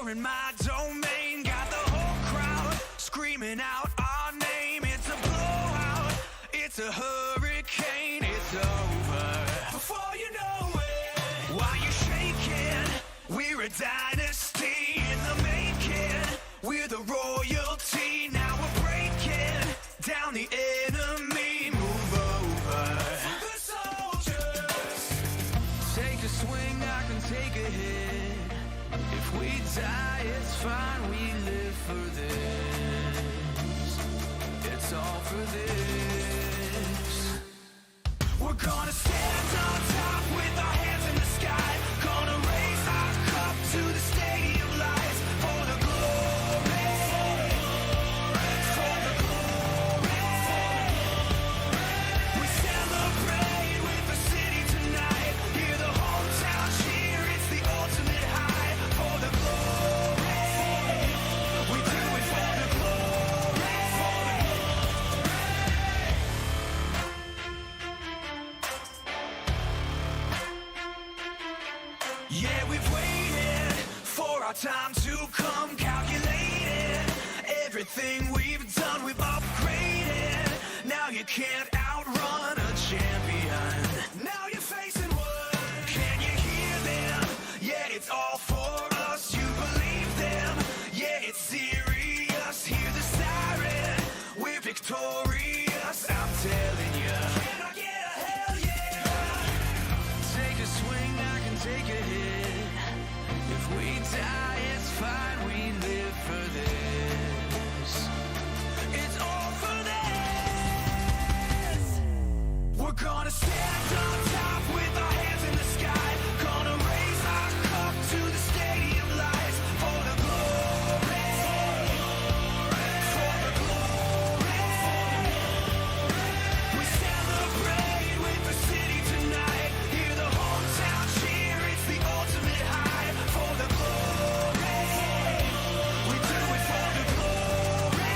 You're in my domain, got the whole crowd screaming out our name. It's a blowout, it's a hurricane, it's over before you know it. While you're shaking, we're a dynasty in the making. We're the royalty, now we're breaking down the enemy. Move over, the soldiers. Take a swing, I can take a hit. If we die, it's fine, we live for this. It's all for this. We're gonna stand on top with our hands in the sky. Gonna raise our cup to the stadium lights for the glory. For the glory. We celebrate with the city tonight. Hear the hometown cheer, it's the ultimate high. For the glory. We do it for the glory. For the Yeah, we've waited for our time to come, calculated everything we've done, we've upgraded. Now you can't outrun a champion. Now you're facing what? Can you hear them? Yeah, it's all for us. You believe them? Yeah, it's serious. Hear the siren. We're victorious. I'm telling you. Can I get a hell yeah? Take a swing, I can take a hit. If we die, it's fine, we live for this. It's all for this. We're gonna stand on top with our hands in the sky. Gonna raise our cup to the stadium lights for the glory. For the glory. We celebrate with the city tonight. Hear the hometown cheer, it's the ultimate high. For the glory. We do it for the glory.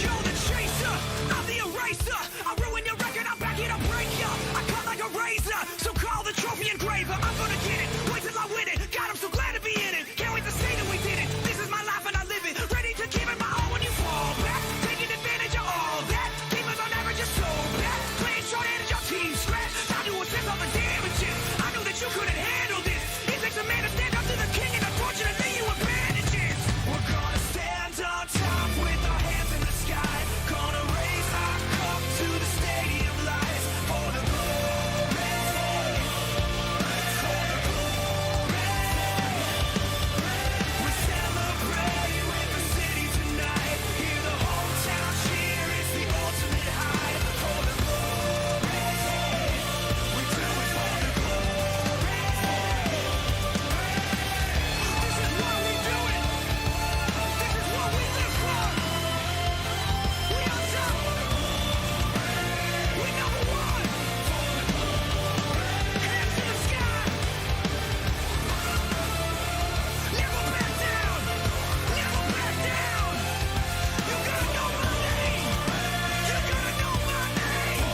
You're the chaser, I'm the eraser. I ruin your record, I'll back it, I'll break ya. I cut like a razor, so call the trophy engraver. I'm gonna get it, wait till I win it. God, I'm so glad to be in it. Can't wait to say that we did it. This is my life and I live it. Ready to give it my all when you fall back. Taking advantage of all that. Demons on average are so bad. Playing short and your team scratch. Time to assess all the damages. I knew that you couldn't handle this. It takes a man to stand up to the king, and unfortunately you abandoned it. We're gonna stand on top with our hands in the sky. Gonna raise our cup to the stadium lights for the glory. For the glory. We celebrate with the city tonight. Hear the hometown cheer, it's the ultimate high. For the glory. We do it for the glory. This is what we do it. This is what we live for. We on top. We number one. Hands to the sky. Never back down. Never back down. You gotta know my name. You gotta know my name.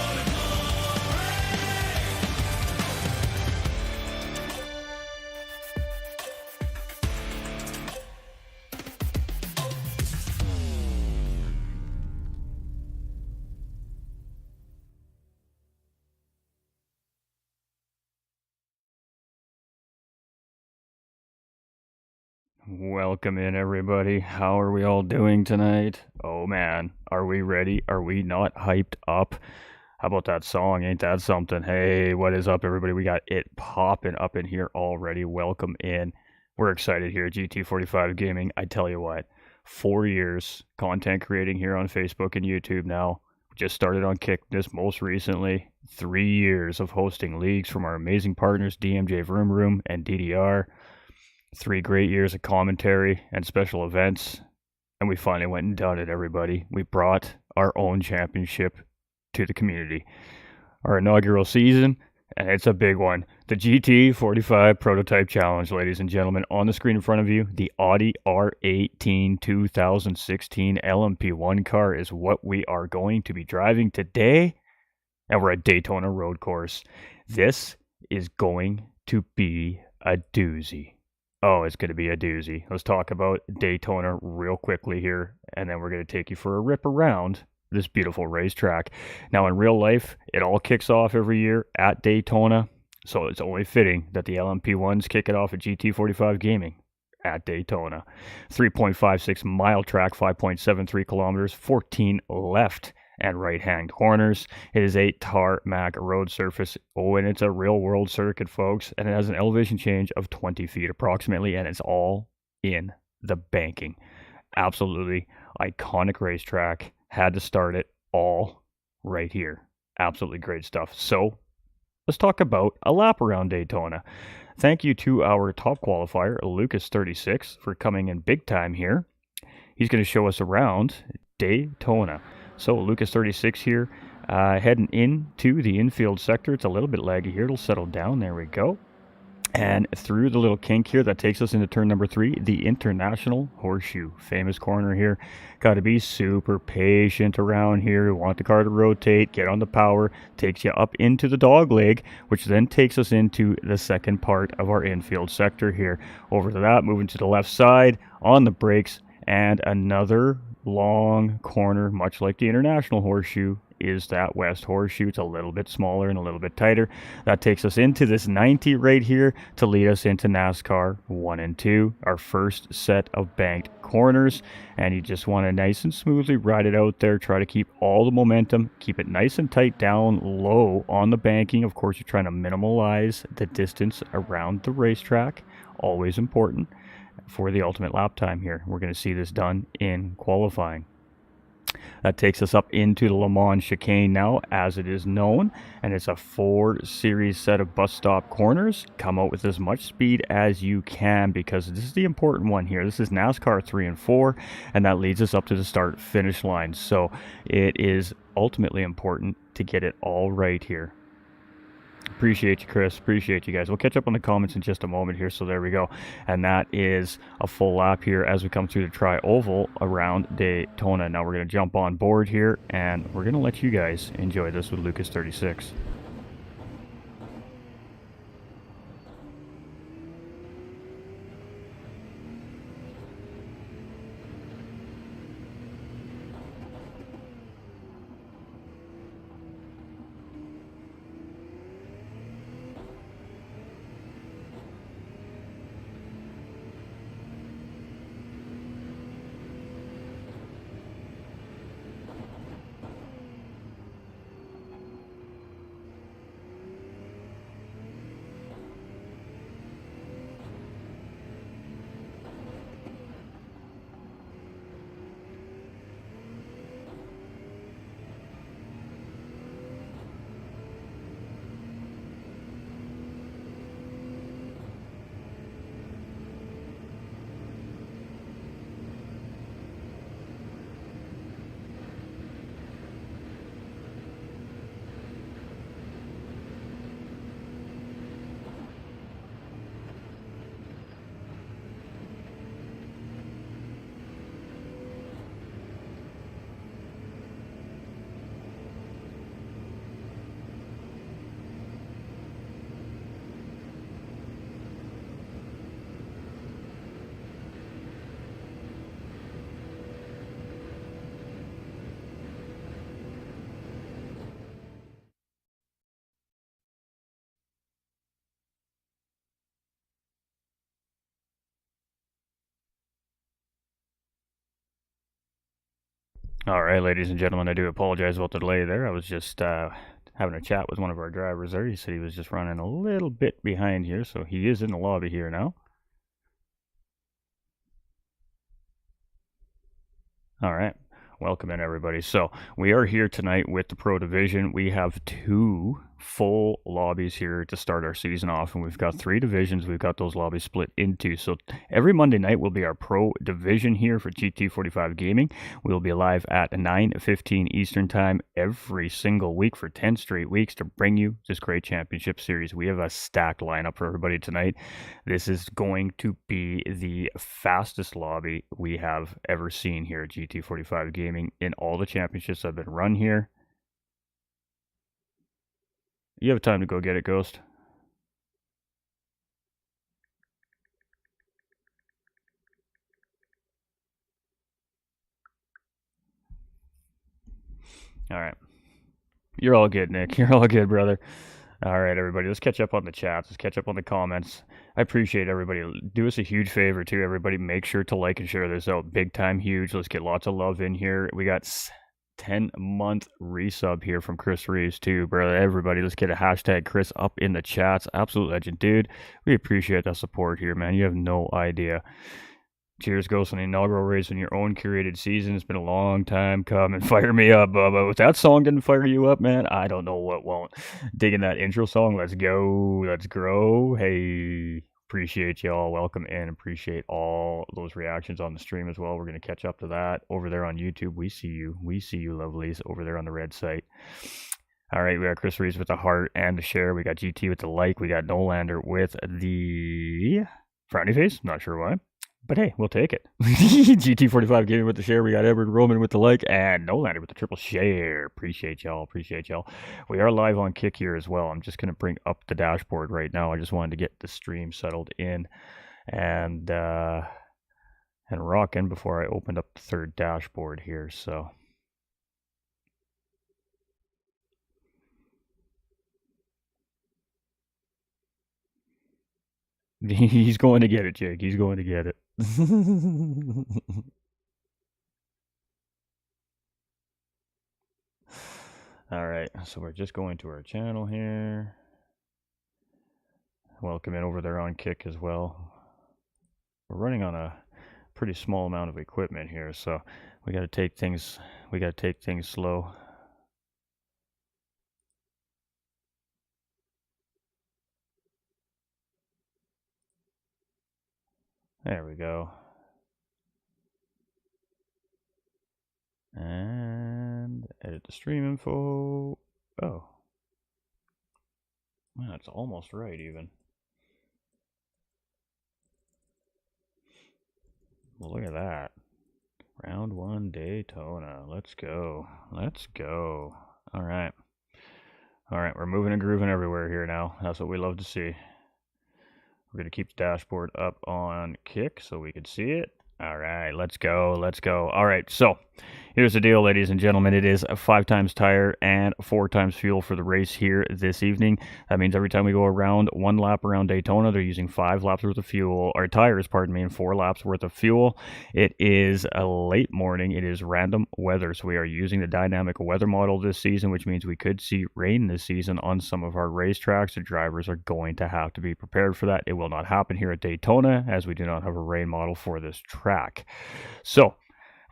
Welcome in, everybody. How are we all doing tonight? Oh man, are we ready? Are we not hyped up? How about that song? Ain't that something? Hey, what is up, everybody? We got it popping up in here already. Welcome in. We're excited here at GT45 Gaming. I tell you what, 4 years content creating here on Facebook and YouTube now. We just started on Kick this most recently. 3 years of hosting leagues from our amazing partners DMJ Vroom Room and DDR. 3 great years of commentary and special events. And we finally went and done it, everybody. We brought our own championship to the community. Our inaugural season, and it's a big one. The GT45 Prototype Challenge, ladies and gentlemen. On the screen in front of you, the Audi R18 2016 LMP1 car is what we are going to be driving today. And we're at Daytona Road Course. This is going to be a doozy. Oh, it's going to be a doozy. Let's talk about Daytona real quickly here, and then we're going to take you for a rip around this beautiful racetrack. Now, in real life, it all kicks off every year at Daytona, so it's only fitting that the LMP1s kick it off at GT45 Gaming at Daytona. 3.56 mile track, 5.73 kilometers, 14 left and right-hand corners. It is a tarmac road surface. Oh, and it's a real-world circuit, folks, and it has an elevation change of 20 feet approximately, and it's all in the banking. Absolutely iconic racetrack. Had to start it all right here. Absolutely great stuff. So let's talk about a lap around Daytona. Thank you to our top qualifier, Lucas36, for coming in big time here. He's going to show us around Daytona. So Lucas36 here, heading into the infield sector. It's a little bit laggy here. It'll settle down. There we go. And through the little kink here that takes us into turn number 3, the International Horseshoe. Famous corner here. Got to be super patient around here. Want the car to rotate, get on the power. Takes you up into the dog leg, which then takes us into the second part of our infield sector here. Over to that, moving to the left side, on the brakes, and another long corner, much like the International Horseshoe, is that West Horseshoe. It's a little bit smaller and a little bit tighter. That takes us into this 90 right here to lead us into NASCAR 1 and 2, our first set of banked corners. And you just want to nice and smoothly ride it out there. Try to keep all the momentum, keep it nice and tight down low on the banking. Of course, you're trying to minimize the distance around the racetrack. Always important for the ultimate lap time here. We're going to see this done in qualifying. That takes us up into the Le Mans chicane now, as it is known, and it's a 4 series set of bus stop corners. Come out with as much speed as you can, because this is the important one here. This is NASCAR 3 and 4, and that leads us up to the start finish line. So it is ultimately important to get it all right here. Appreciate you, Chris. Appreciate you guys. We'll catch up on the comments in just a moment here. So there we go. And that is a full lap here as we come through the tri-oval around Daytona. Now we're going to jump on board here, and we're going to let you guys enjoy this with Lucas36. All right, ladies and gentlemen, I do apologize about the delay there. I was just having a chat with one of our drivers there. He said he was just running a little bit behind here, so he is in the lobby here now. All right. Welcome in, everybody. So we are here tonight with the Pro Division. We have 2 full lobbies here to start our season off, and we've got 3 divisions. We've got those lobbies split into. So every Monday night will be our pro division here for GT45 Gaming. We'll be live at 9:15 Eastern Time every single week for 10 straight weeks to bring you this great championship series. We have a stacked lineup for everybody tonight. This is going to be the fastest lobby we have ever seen here at GT45 Gaming in all the championships that have been run here. You have time to go get it, Ghost. All right. You're all good, Nick. You're all good, brother. All right, everybody. Let's catch up on the chats. Let's catch up on the comments. I appreciate everybody. Do us a huge favor, too, everybody. Make sure to like and share this out. Big time huge. Let's get lots of love in here. We got 10-month resub here from Chris Reeves, too, brother. Everybody, let's get a hashtag Chris up in the chats. Absolute legend, dude. We appreciate that support here, man. You have no idea. Cheers, Ghost, on the inaugural race in your own curated season. It's been a long time coming. Fire me up, Bubba. If that song didn't fire you up, man, I don't know what won't. Digging that intro song. Let's go. Let's grow. Hey, appreciate y'all. Welcome in. Appreciate all those reactions on the stream as well. We're going to catch up to that over there on YouTube. We see you. We see you, lovelies, over there on the red site. All right, we got Chris Reeves with the heart and the share. We got GT with the like. We got Nolander with the frowny face. Not sure why. But hey, we'll take it. GT45 Gaming with the share. We got Edward Roman with the like, and Nolander with the triple share. Appreciate y'all. Appreciate y'all. We are live on Kick here as well. I'm just going to bring up the dashboard right now. I just wanted to get the stream settled in and rocking before I opened up the third dashboard here. So he's going to get it, Jake. He's going to get it. All right, so we're just going to our channel here. Welcome in over there on Kick as well. We're running on a pretty small amount of equipment here, so we got to take things slow. There we go. And edit the stream info. Oh. Wow, it's almost right even. Well, look at that. Round 1 Daytona. Let's go. Let's go. All right. All right, we're moving and grooving everywhere here now. That's what we love to see. We're going to keep the dashboard up on Kick so we can see it. All right, let's go. Let's go. All right, so here's the deal, ladies and gentlemen. It is 5 times tire and 4 times fuel for the race here this evening. That means every time we go around 1 lap around Daytona, they're using 5 laps worth of fuel, or tires, pardon me, and 4 laps worth of fuel. It is a late morning. It is random weather, so we are using the dynamic weather model this season, which means we could see rain this season on some of our racetracks. The drivers are going to have to be prepared for that. It will not happen here at Daytona, as we do not have a rain model for this track. So,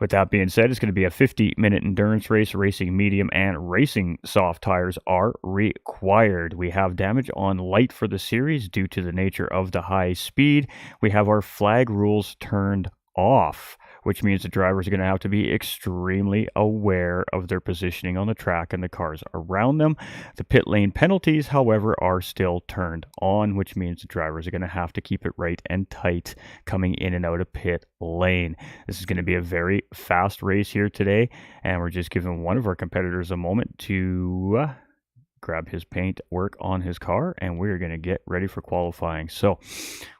with that being said, it's going to be a 50-minute endurance race. Racing medium and racing soft tires are required. We have damage on light for the series due to the nature of the high speed. We have our flag rules turned off, which means the drivers are going to have to be extremely aware of their positioning on the track and the cars around them. The pit lane penalties, however, are still turned on, which means the drivers are going to have to keep it right and tight coming in and out of pit lane. This is going to be a very fast race here today, and we're just giving one of our competitors a moment to grab his paint work on his car, and we're going to get ready for qualifying. So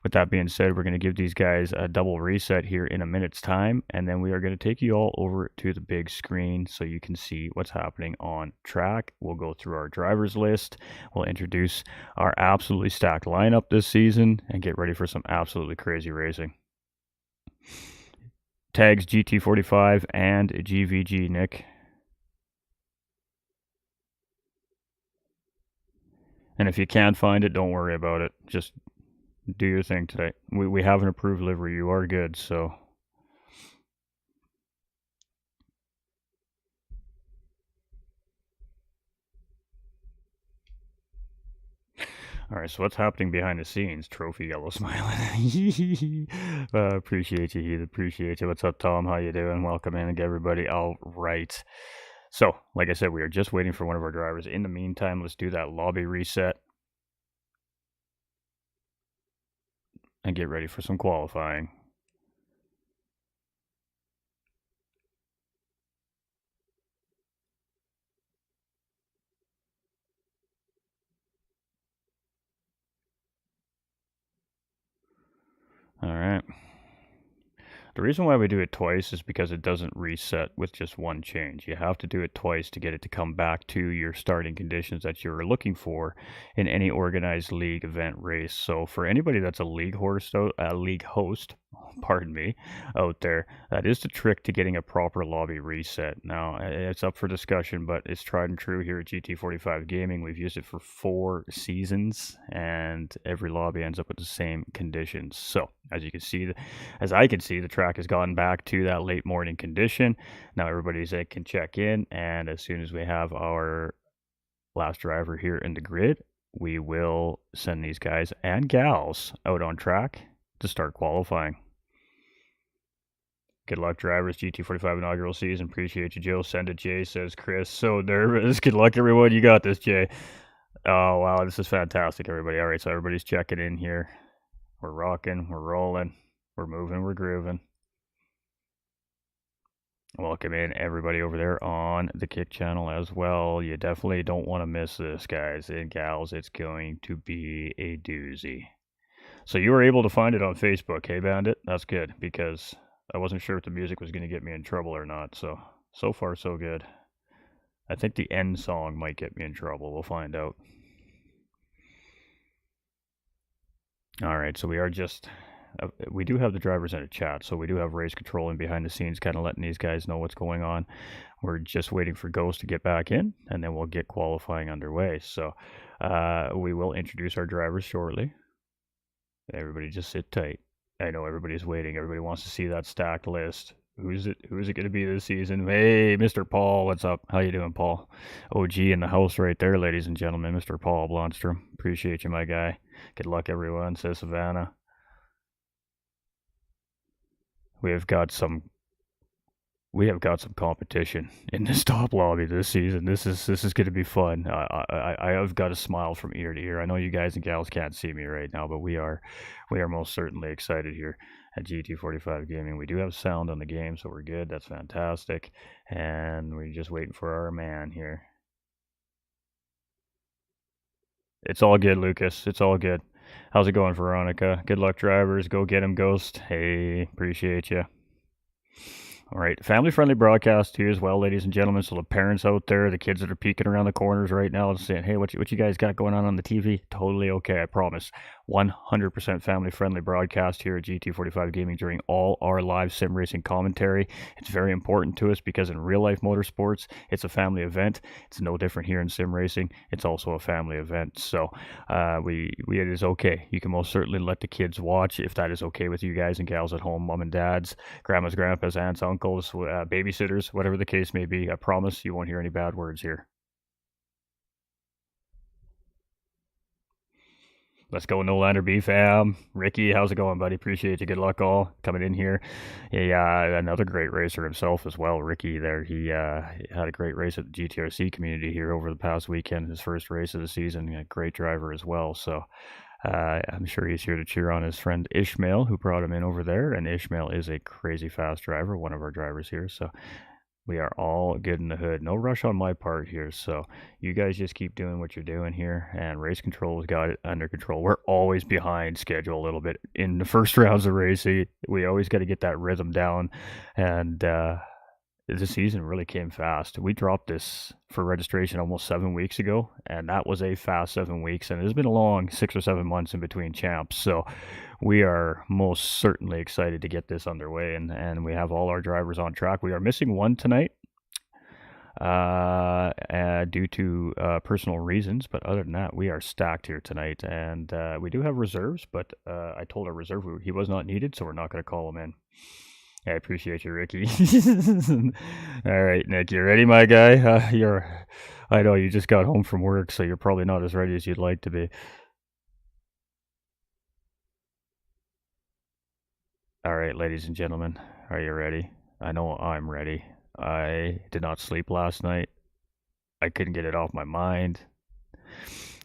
with that being said, we're going to give these guys a double reset here in a minute's time, and then we are going to take you all over to the big screen so you can see what's happening on track. We'll go through our drivers list, we'll introduce our absolutely stacked lineup this season, and get ready for some absolutely crazy racing. Tags GT45 and GVG, Nick. And if you can't find it, don't worry about it. Just do your thing today. We have an approved livery. You are good, so. All right, so what's happening behind the scenes? Trophy yellow smiling. Appreciate you, Heath. Appreciate you. What's up, Tom? How you doing? Welcome in, everybody. All right. So, like I said, we are just waiting for one of our drivers. In the meantime, let's do that lobby reset and get ready for some qualifying. All right. The reason why we do it twice is because it doesn't reset with just one change. You have to do it twice to get it to come back to your starting conditions that you're looking for in any organized league event race. So for anybody that's a league host, pardon me, out there, that is the trick to getting a proper lobby reset. Now, it's up for discussion, but it's tried and true here at GT45 Gaming. We've used it for 4 seasons, and every lobby ends up with the same conditions. So as you can see, as I can see, the track has gone back to that late morning condition. Now everybody's can check in, and as soon as we have our last driver here in the grid, we will send these guys and gals out on track to start qualifying. Good luck, drivers. GT45 inaugural season. Appreciate you, Joe. Send it, Jay, says Chris. So nervous. Good luck, everyone. You got this, Jay. Oh, wow. This is fantastic, everybody. All right, so everybody's checking in here. We're rocking. We're rolling. We're moving. We're grooving. Welcome in, everybody over there on the Kick channel as well. You definitely don't want to miss this, guys and gals. It's going to be a doozy. So you were able to find it on Facebook, hey, Bandit? That's good, because I wasn't sure if the music was going to get me in trouble or not. So far, so good. I think the end song might get me in trouble. We'll find out. All right, so we are just... we do have the drivers in a chat, so we do have race control and behind the scenes kind of letting these guys know what's going on. We're just waiting for Ghost to get back in, and then we'll get qualifying underway. So we will introduce our drivers shortly. Everybody just sit tight. I know everybody's waiting. Everybody wants to see that stacked list. Who's it going to be this season? Hey, Mr. Paul, what's up? How you doing, Paul? OG in the house right there, ladies and gentlemen. Mr. Paul Blomstrom. Appreciate you, my guy. Good luck, everyone, says Savannah. We have got some competition in this top lobby this season. This is going to be fun. I've got a smile from ear to ear. I know you guys and gals can't see me right now, but we are most certainly excited here at GT45 Gaming. We do have sound on the game, so we're good. That's fantastic. And we're just waiting for our man here. It's all good, Lucas. It's all good. How's it going, Veronica? Good luck, drivers. Go get him, Ghost. Hey, appreciate you. All right, family-friendly broadcast here as well, ladies and gentlemen. So the parents out there, the kids that are peeking around the corners right now and saying, hey, what you guys got going on the TV? Totally okay, I promise. 100% family-friendly broadcast here at GT45 Gaming during all our live sim racing commentary. It's very important to us because in real-life motorsports, it's a family event. It's no different here in sim racing. It's also a family event. So it is okay. You can most certainly let the kids watch if that is okay with you guys and gals at home, mom and dads, grandmas, grandpas, aunts, uncles, babysitters, whatever the case may be. I promise you won't hear any bad words here. Let's go, Nolander B fam. Ricky, how's it going, buddy? Appreciate you. Good luck all coming in here. Yeah, another great racer himself as well. Ricky there, he had a great race at the GTRC community here over the past weekend. His first race of the season. A great driver as well. So I'm sure he's here to cheer on his friend Ishmael, who brought him in over there. And Ishmael is a crazy fast driver, one of our drivers here. So we are all good in the hood. No rush on my part here. So you guys just keep doing what you're doing here. And race control's got it under control. We're always behind schedule a little bit in the first rounds of racing. We always got to get that rhythm down. And the season really came fast. We dropped this for registration almost 7 weeks ago, and that was a fast 7 weeks, and it's been a long 6 or 7 months in between champs. So we are most certainly excited to get this underway, and we have all our drivers on track. We are missing one tonight due to personal reasons, but other than that, we are stacked here tonight, and we do have reserves, but I told our reserve he was not needed, so we're not going to call him in. I appreciate you, Ricky. All right, Nick, you ready, my guy? I know you just got home from work, so you're probably not as ready as you'd like to be. All right, ladies and gentlemen, are you ready? I know I'm ready. I did not sleep last night. I couldn't get it off my mind.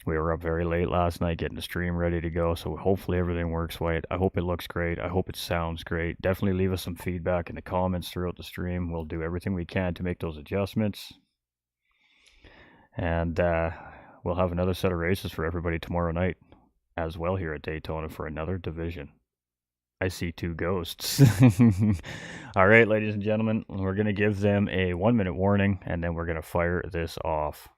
We were up very late last night getting the stream ready to go, so hopefully everything works right. I hope it looks great. I hope it sounds great. Definitely leave us some feedback in the comments throughout the stream. We'll do everything we can to make those adjustments. And we'll have another set of races for everybody tomorrow night as well here at Daytona for another division. I see two ghosts. All right, ladies and gentlemen, we're going to give them a 1-minute warning, and then we're going to fire this off.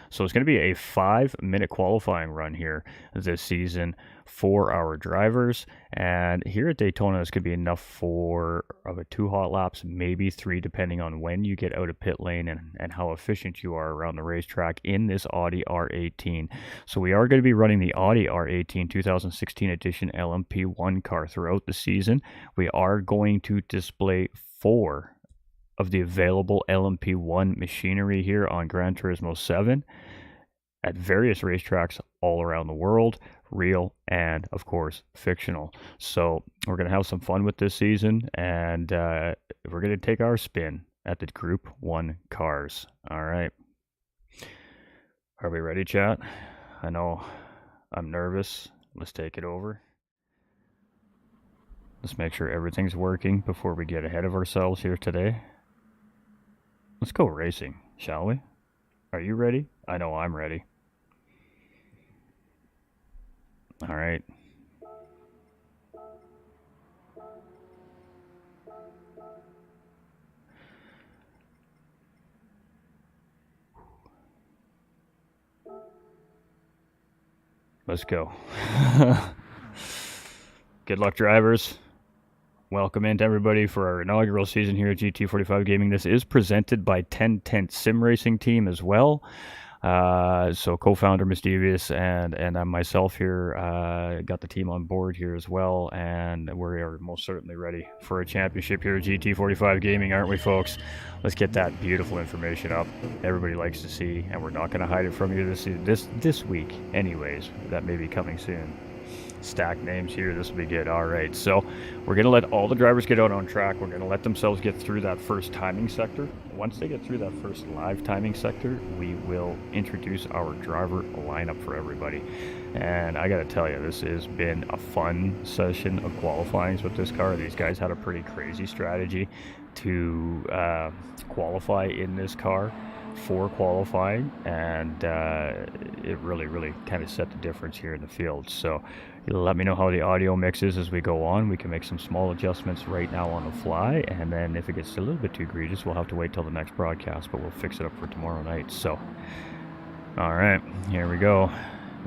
So it's going to be a 5-minute qualifying run here this season for our drivers. And here at Daytona, it's going to be enough for 2 hot laps, maybe 3, depending on when you get out of pit lane and how efficient you are around the racetrack in this Audi R18. So we are going to be running the Audi R18 2016 edition LMP1 car throughout the season. We are going to display 4 of the available LMP1 machinery here on Gran Turismo 7 at various racetracks all around the world, real and, of course, fictional. So we're going to have some fun with this season, and we're going to take our spin at the Group 1 cars. All right. Are we ready, chat? I know I'm nervous. Let's take it over. Let's make sure everything's working before we get ahead of ourselves here today. Let's go racing, shall we? Are you ready? I know I'm ready. All right. Let's go. Good luck, drivers. Welcome in to everybody for our inaugural season here at GT45 Gaming. This is presented by Ten Tenths Simracing team as well. So co-founder Mischievous and I'm myself here got the team on board here as well, and we are most certainly ready for a championship here at GT45 Gaming, aren't we, folks? Let's get that beautiful information up. Everybody likes to see, and we're not going to hide it from you this week, anyways. That may be coming soon. Stack names here. This will be good. All right, so we're going to let all the drivers get out on track. We're going to let themselves get through that first timing sector. Once they get through that first live timing sector, we will introduce our driver lineup for everybody. And I got to tell you, this has been a fun session of qualifying with this car. These guys had a pretty crazy strategy to qualify in this car for qualifying, and it really kind of set the difference here in the field. So let me know how the audio mixes as we go on. We can make some small adjustments right now on the fly, and then if it gets a little bit too egregious, we'll have to wait till the next broadcast, but we'll fix it up for tomorrow night. So all right, here we go.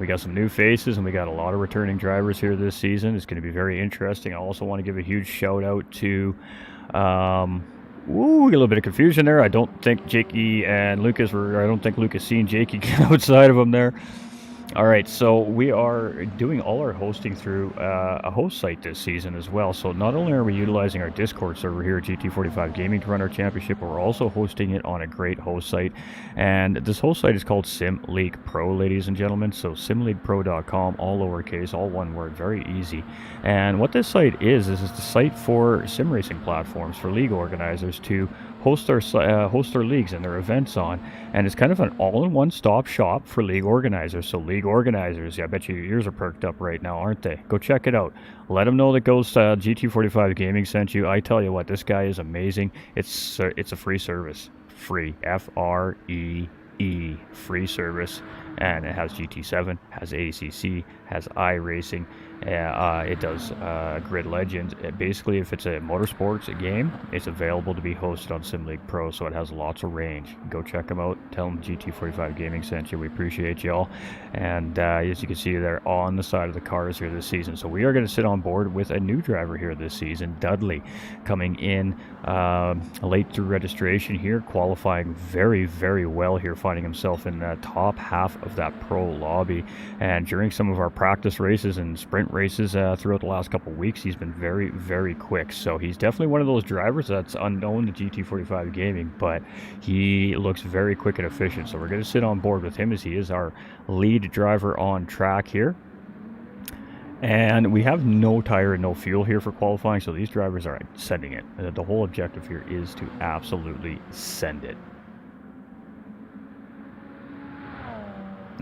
We got some new faces, and we got a lot of returning drivers here this season. It's going to be very interesting. I also want to give a huge shout out to a little bit of confusion there. I don't think Jakey and Lucas I don't think Lucas seen Jakey outside of him there. All right, so we are doing all our hosting through a host site this season as well. So not only are we utilizing our Discord server here at GT45 Gaming to run our championship, but we're also hosting it on a great host site. And this host site is called Sim League Pro, ladies and gentlemen. So simleaguepro.com, all lowercase, all one word, very easy. And what this site is the site for sim racing platforms for league organizers to host their leagues and their events on, and it's kind of an all-in-one stop shop for league organizers. So league organizers, I bet you your ears are perked up right now, aren't they? Go check it out. Let them know that GT45 Gaming sent you. I tell you what, this guy is amazing. It's a free service, free, FREE, free service, and it has GT7, has ACC, has iRacing. It does Grid Legends. Basically, if it's a motorsports game, it's available to be hosted on Sim League Pro, so it has lots of range. Go check them out. Tell them GT45 Gaming sent you. We appreciate y'all. And as you can see, they're on the side of the cars here this season. So we are going to sit on board with a new driver here this season, Dudley, coming in late through registration here, qualifying very well here, finding himself in the top half of that pro lobby. And during some of our practice races and sprint races throughout the last couple of weeks, he's been very quick. So he's definitely one of those drivers that's unknown to GT45 Gaming, but he looks very quick and efficient. So we're going to sit on board with him as he is our lead driver on track here. And we have no tire and no fuel here for qualifying, so these drivers are sending it. The whole objective here is to absolutely send it.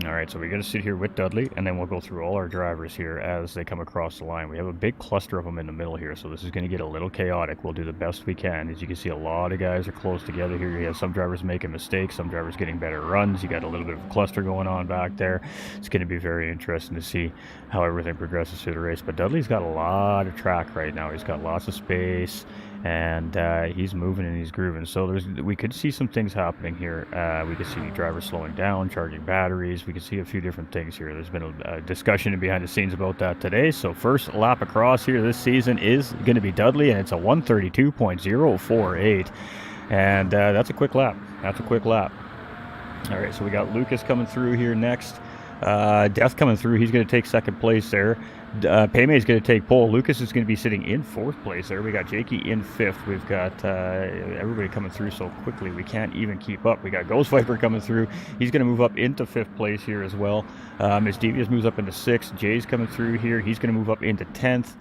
Alright, so we got to sit here with Dudley, and then we'll go through all our drivers here as they come across the line. We have a big cluster of them in the middle here, so this is going to get a little chaotic. We'll do the best we can. As you can see, a lot of guys are close together here. You have some drivers making mistakes, some drivers getting better runs. You got a little bit of a cluster going on back there. It's going to be very interesting to see how everything progresses through the race. But Dudley's got a lot of track right now. He's got lots of space, and he's moving and he's grooving. So we could see some things happening here. We could see drivers slowing down, charging batteries. We could see a few different things here. There's been a discussion behind the scenes about that today. So first lap across here this season is going to be Dudley, and it's a 132.048. And that's a quick lap. That's a quick lap. All right, so we got Lucas coming through here next. Death coming through. He's going to take second place there. Paymay is going to take pole. Lucas is going to be sitting in fourth place there. We got Jakey in fifth. We've got everybody coming through so quickly we can't even keep up. We got Ghost Viper coming through. He's going to move up into fifth place here as well. Miss Devious moves up into sixth. Jay's coming through here. He's going to move up into 10th.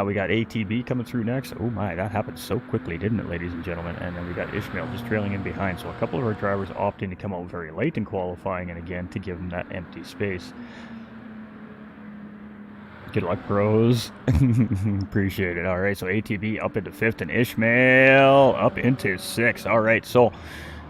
We got ATB coming through next. Oh my, that happened so quickly, didn't it, ladies and gentlemen? And then we got Ishmael just trailing in behind. So a couple of our drivers opting to come out very late in qualifying, and again, to give them that empty space. Good luck, bros. Appreciate it. All right, so ATB up into fifth, and Ishmael up into sixth. All right, so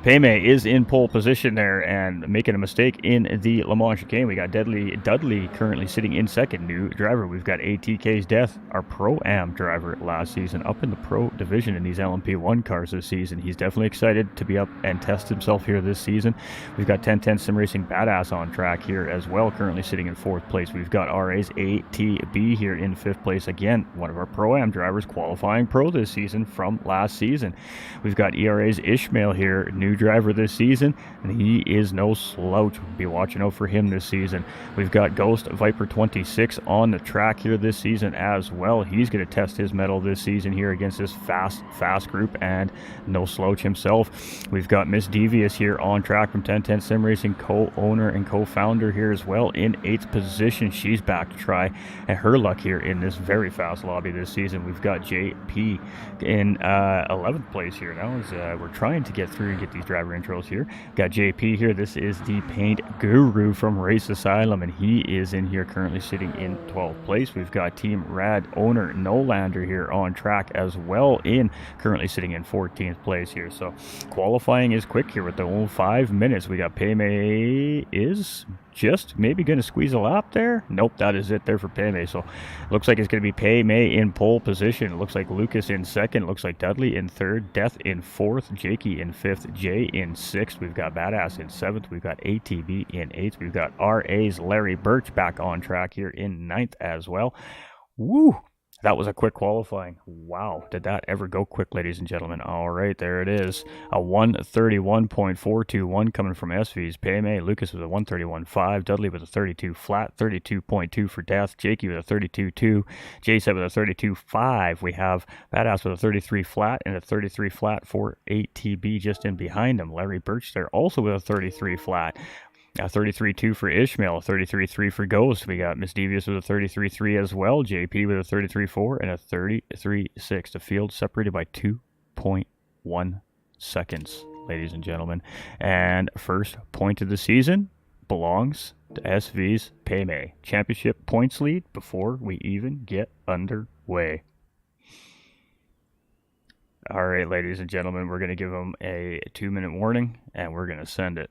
Paymay is in pole position there and making a mistake in the Le Mans chicane. We got Dudley currently sitting in second. New driver. We've got ATK's Death, our Pro-Am driver last season, up in the Pro division in these LMP1 cars this season. He's definitely excited to be up and test himself here this season. We've got 10 Tenths Simracing Badass on track here as well, currently sitting in fourth place. We've got RA's ATB here in fifth place. Again, one of our Pro-Am drivers qualifying pro this season from last season. We've got ERA's Ishmael here, new driver this season, and he is no slouch. We'll be watching out for him this season. We've got Ghost Viper 26 on the track here this season as well. He's going to test his mettle this season here against this fast group, and no slouch himself. We've got Miss Devious here on track from 10 Tenths Simracing, co-owner and co-founder here as well, in 8th position. She's back to try and her luck here in this very fast lobby this season. We've got JP in 11th place here now as we're trying to get through and get these driver intros here. Got JP here. This is the paint guru from Race Asylum, and he is in here currently sitting in 12th place. We've got Team Rad owner Nolander here on track as well, in currently sitting in 14th place here. So qualifying is quick here with the whole 5 minutes. We got Paymay is just maybe going to squeeze a lap there. Nope, that is it there for Paymay. So looks like it's going to be Paymay in pole position. It looks like Lucas in second. It looks like Dudley in third, Death in fourth, Jakey in fifth, Jay in sixth. We've got Badass in seventh. We've got ATB in eighth. We've got RA's Larry Birch back on track here in ninth as well. Woo! That was a quick qualifying. Wow, did that ever go quick, ladies and gentlemen. All right, there it is. A 131.421 coming from SV's Paymay. Lucas with a 131.5. Dudley with a 32 flat. 32.2 for Death. Jakey with a 32.2. J7 with a 32.5. We have Badass with a 33 flat and a 33 flat for ATB just in behind him. Larry Birch there also with a 33 flat. A 33.2 for Ishmael, a 33.3 for Ghost. We got Miss Devious with a 33.3 as well. JP with a 33.4 and a 33.6. The field separated by 2.1 seconds, ladies and gentlemen. And first point of the season belongs to SV's Paymay. Championship points lead before we even get underway. All right, ladies and gentlemen, we're going to give them a 2-minute warning, and we're going to send it.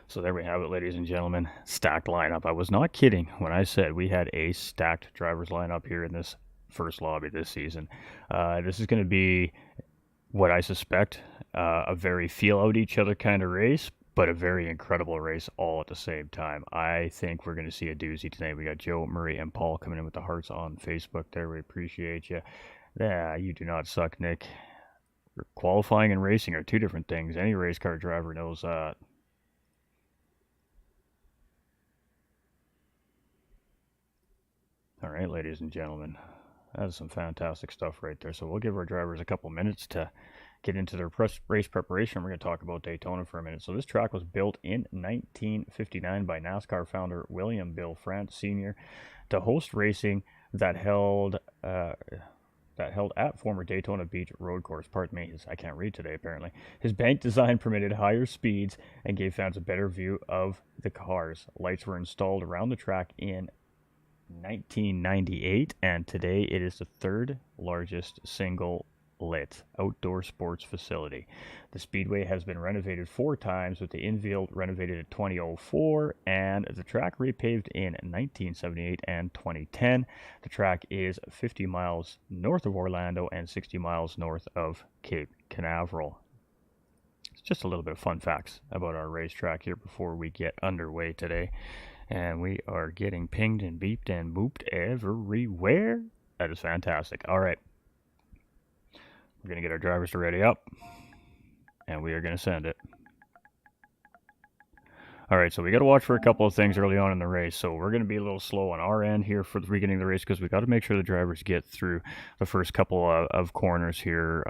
So there we have it, ladies and gentlemen. Stacked lineup. I was not kidding when I said we had a stacked drivers lineup here in this first lobby this season. This is going to be what I suspect a very feel out each other kind of race, but a very incredible race all at the same time. I think we're going to see a doozy tonight. We got Joe, Murray, and Paul coming in with the hearts on Facebook there. We appreciate you. Yeah, you do not suck, Nick. Qualifying and racing are two different things. Any race car driver knows that. All right, ladies and gentlemen, that is some fantastic stuff right there. So we'll give our drivers a couple minutes to get into the race preparation, we're going to talk about Daytona for a minute. So this track was built in 1959 by NASCAR founder William Bill France Sr. to host racing that held at former Daytona Beach road course. Pardon me, I can't read today apparently. His bank design permitted higher speeds and gave fans a better view of the cars. Lights were installed around the track in 1998, and today it is the third largest single lit outdoor sports facility. The speedway has been renovated 4 times, with the infield renovated in 2004 and the track repaved in 1978 and 2010. The track is 50 miles north of Orlando and 60 miles north of Cape Canaveral. It's just a little bit of fun facts about our racetrack here before we get underway today. And we are getting pinged and beeped and booped everywhere. That is fantastic. All right. We're going to get our drivers to ready up, and we are going to send it. All right, so we got to watch for a couple of things early on in the race. So we're going to be a little slow on our end here for the beginning of the race because we got to make sure the drivers get through the first couple of corners here,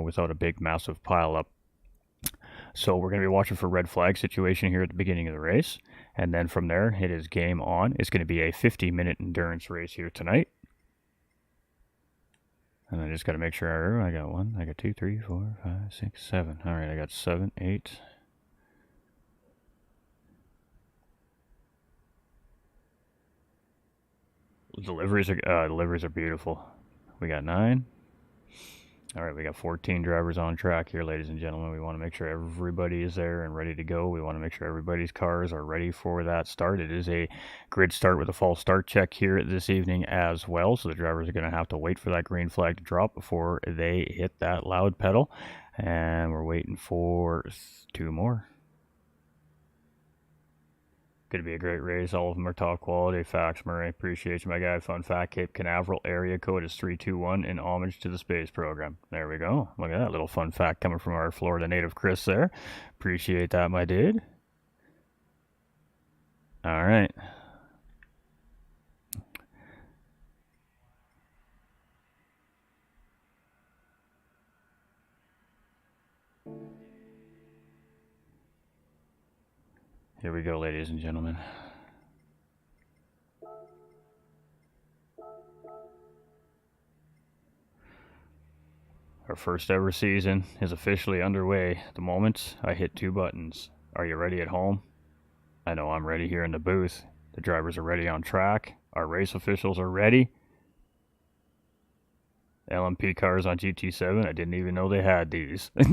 without a big, massive pile up. So we're going to be watching for red flag situation here at the beginning of the race. And then from there, it is game on. It's going to be a 50-minute endurance race here tonight. And I just got to make sure I got 1, I got 2, 3, 4, 5, 6, 7. All right, I got 7, 8. Deliveries are beautiful. We got 9. All right, we got 14 drivers on track here, ladies and gentlemen. We want to make sure everybody is there and ready to go. We want to make sure everybody's cars are ready for that start. It is a grid start with a false start check here this evening as well. So the drivers are going to have to wait for that green flag to drop before they hit that loud pedal. And we're waiting for 2 more. Going to be a great race. All of them are top quality. Facts, Murray. Appreciate you, my guy. Fun fact, Cape Canaveral area code is 321 in homage to the space program. There we go. Look at that little fun fact coming from our Florida native Chris there. Appreciate that, my dude. All right. Here we go, ladies and gentlemen. Our first ever season is officially underway. The moment I hit 2 buttons. Are you ready at home? I know I'm ready here in the booth. The drivers are ready on track. Our race officials are ready. LMP cars on GT7. I didn't even know they had these. Good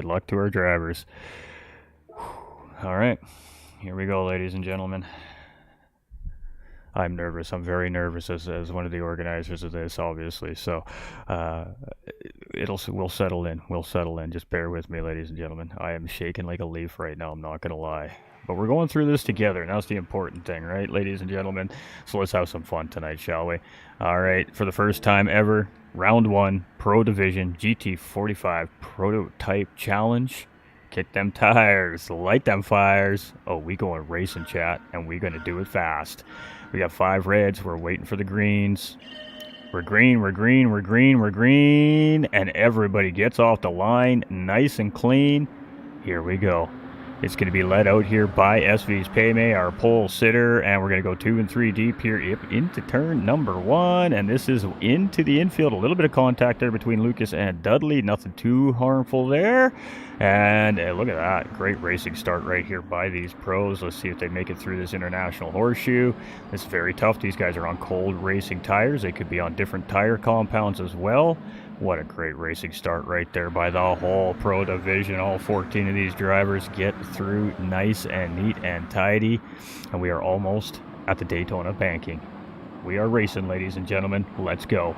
luck to our drivers. All right, here we go, ladies and gentlemen. I'm nervous. I'm very nervous as one of the organizers of this, obviously. So we'll settle in. We'll settle in. Just bear with me, ladies and gentlemen. I am shaking like a leaf right now. I'm not going to lie. But we're going through this together, and that's the important thing, right, ladies and gentlemen? So let's have some fun tonight, shall we? All right, for the first time ever, Round 1, Pro Division, GT45 Prototype Challenge. Kick them tires, light them fires. Oh, we going racing, chat, and we going to do it fast. We got 5 reds. We're waiting for the greens. We're green, we're green, we're green, we're green. And everybody gets off the line nice and clean. Here we go. It's going to be led out here by SV's Paymay, our pole sitter, and we're going to go 2 and 3 deep here into turn number 1, and this is into the infield. A little bit of contact there between Lucas and Dudley, nothing too harmful there, and look at that, great racing start right here by these pros. Let's see if they make it through this international horseshoe. It's very tough. These guys are on cold racing tires. They could be on different tire compounds as well. What a great racing start right there by the whole Pro Division. All 14 of these drivers get through nice and neat and tidy. And we are almost at the Daytona banking. We are racing, ladies and gentlemen. Let's go.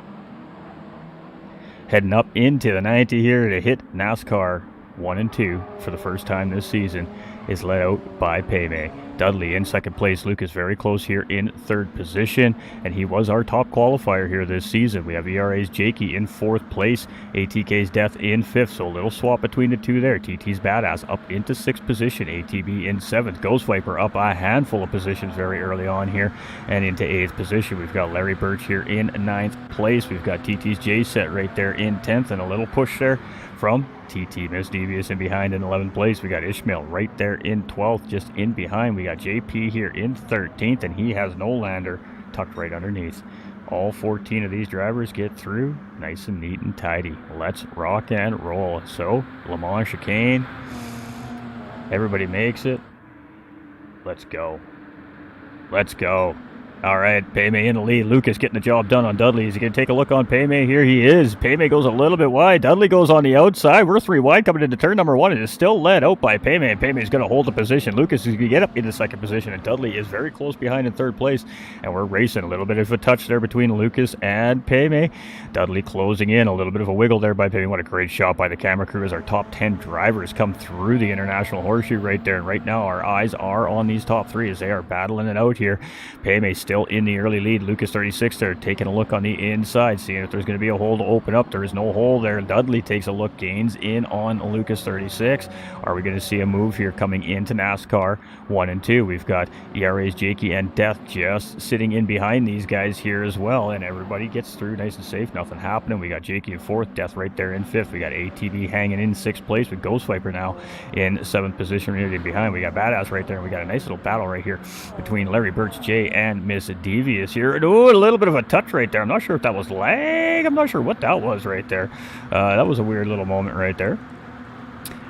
Heading up into the 90 here to hit NASCAR 1 and 2 for the first time this season is led out by Paymay. Dudley in second place. Lucas very close here in third position, and he was our top qualifier here this season. We have ERA's Jakey in fourth place, ATK's Death in fifth, so a little swap between the two there. TT's Badass up into sixth position, ATB in seventh, Ghost Viper up a handful of positions very early on here, and into eighth position. We've got Larry Birch here in ninth place. We've got TT's J-Set right there in 10th, and a little push there from TT Miss Devious in behind in 11th place. We got Ishmael right there in 12th, just in behind. We got JP here in 13th, and he has no lander tucked right underneath. All 14 of these drivers get through nice and neat and tidy. Let's rock and roll. So, Le Mans chicane. Everybody makes it. Let's go. Let's go. All right, Paymay in the lead. Lucas getting the job done on Dudley. Is he going to take a look on Paymay? Here he is. Paymay goes a little bit wide. Dudley goes on the outside. We're 3 wide coming into turn number 1. It is still led out by Paymay, and Paymay's going to hold the position. Lucas is going to get up into second position, and Dudley is very close behind in third place. And we're racing. A little bit of a touch there between Lucas and Paymay. Dudley closing in. A little bit of a wiggle there by Paymay. What a great shot by the camera crew as our top 10 drivers come through the International Horseshoe right there. And right now our eyes are on these top 3 as they are battling it out here. Paymay still in the early lead. Lucas 36 there taking a look on the inside, seeing if there's going to be a hole to open up. There is no hole there. Dudley takes a look, gains in on Lucas 36. Are we going to see a move here coming into NASCAR 1 and 2? We've got ERA's Jakey and Death just sitting in behind these guys here as well, and everybody gets through nice and safe. Nothing happening. We got Jakey in 4th, Death right there in 5th. We got ATV hanging in 6th place with Ghost Viper now in 7th position right in behind. We got Badass right there, and we got a nice little battle right here between Larry Birch J and Miss Devious here. And a little bit of a touch right there. I'm not sure if that was lag. I'm not sure what that was right there. That was a weird little moment right there.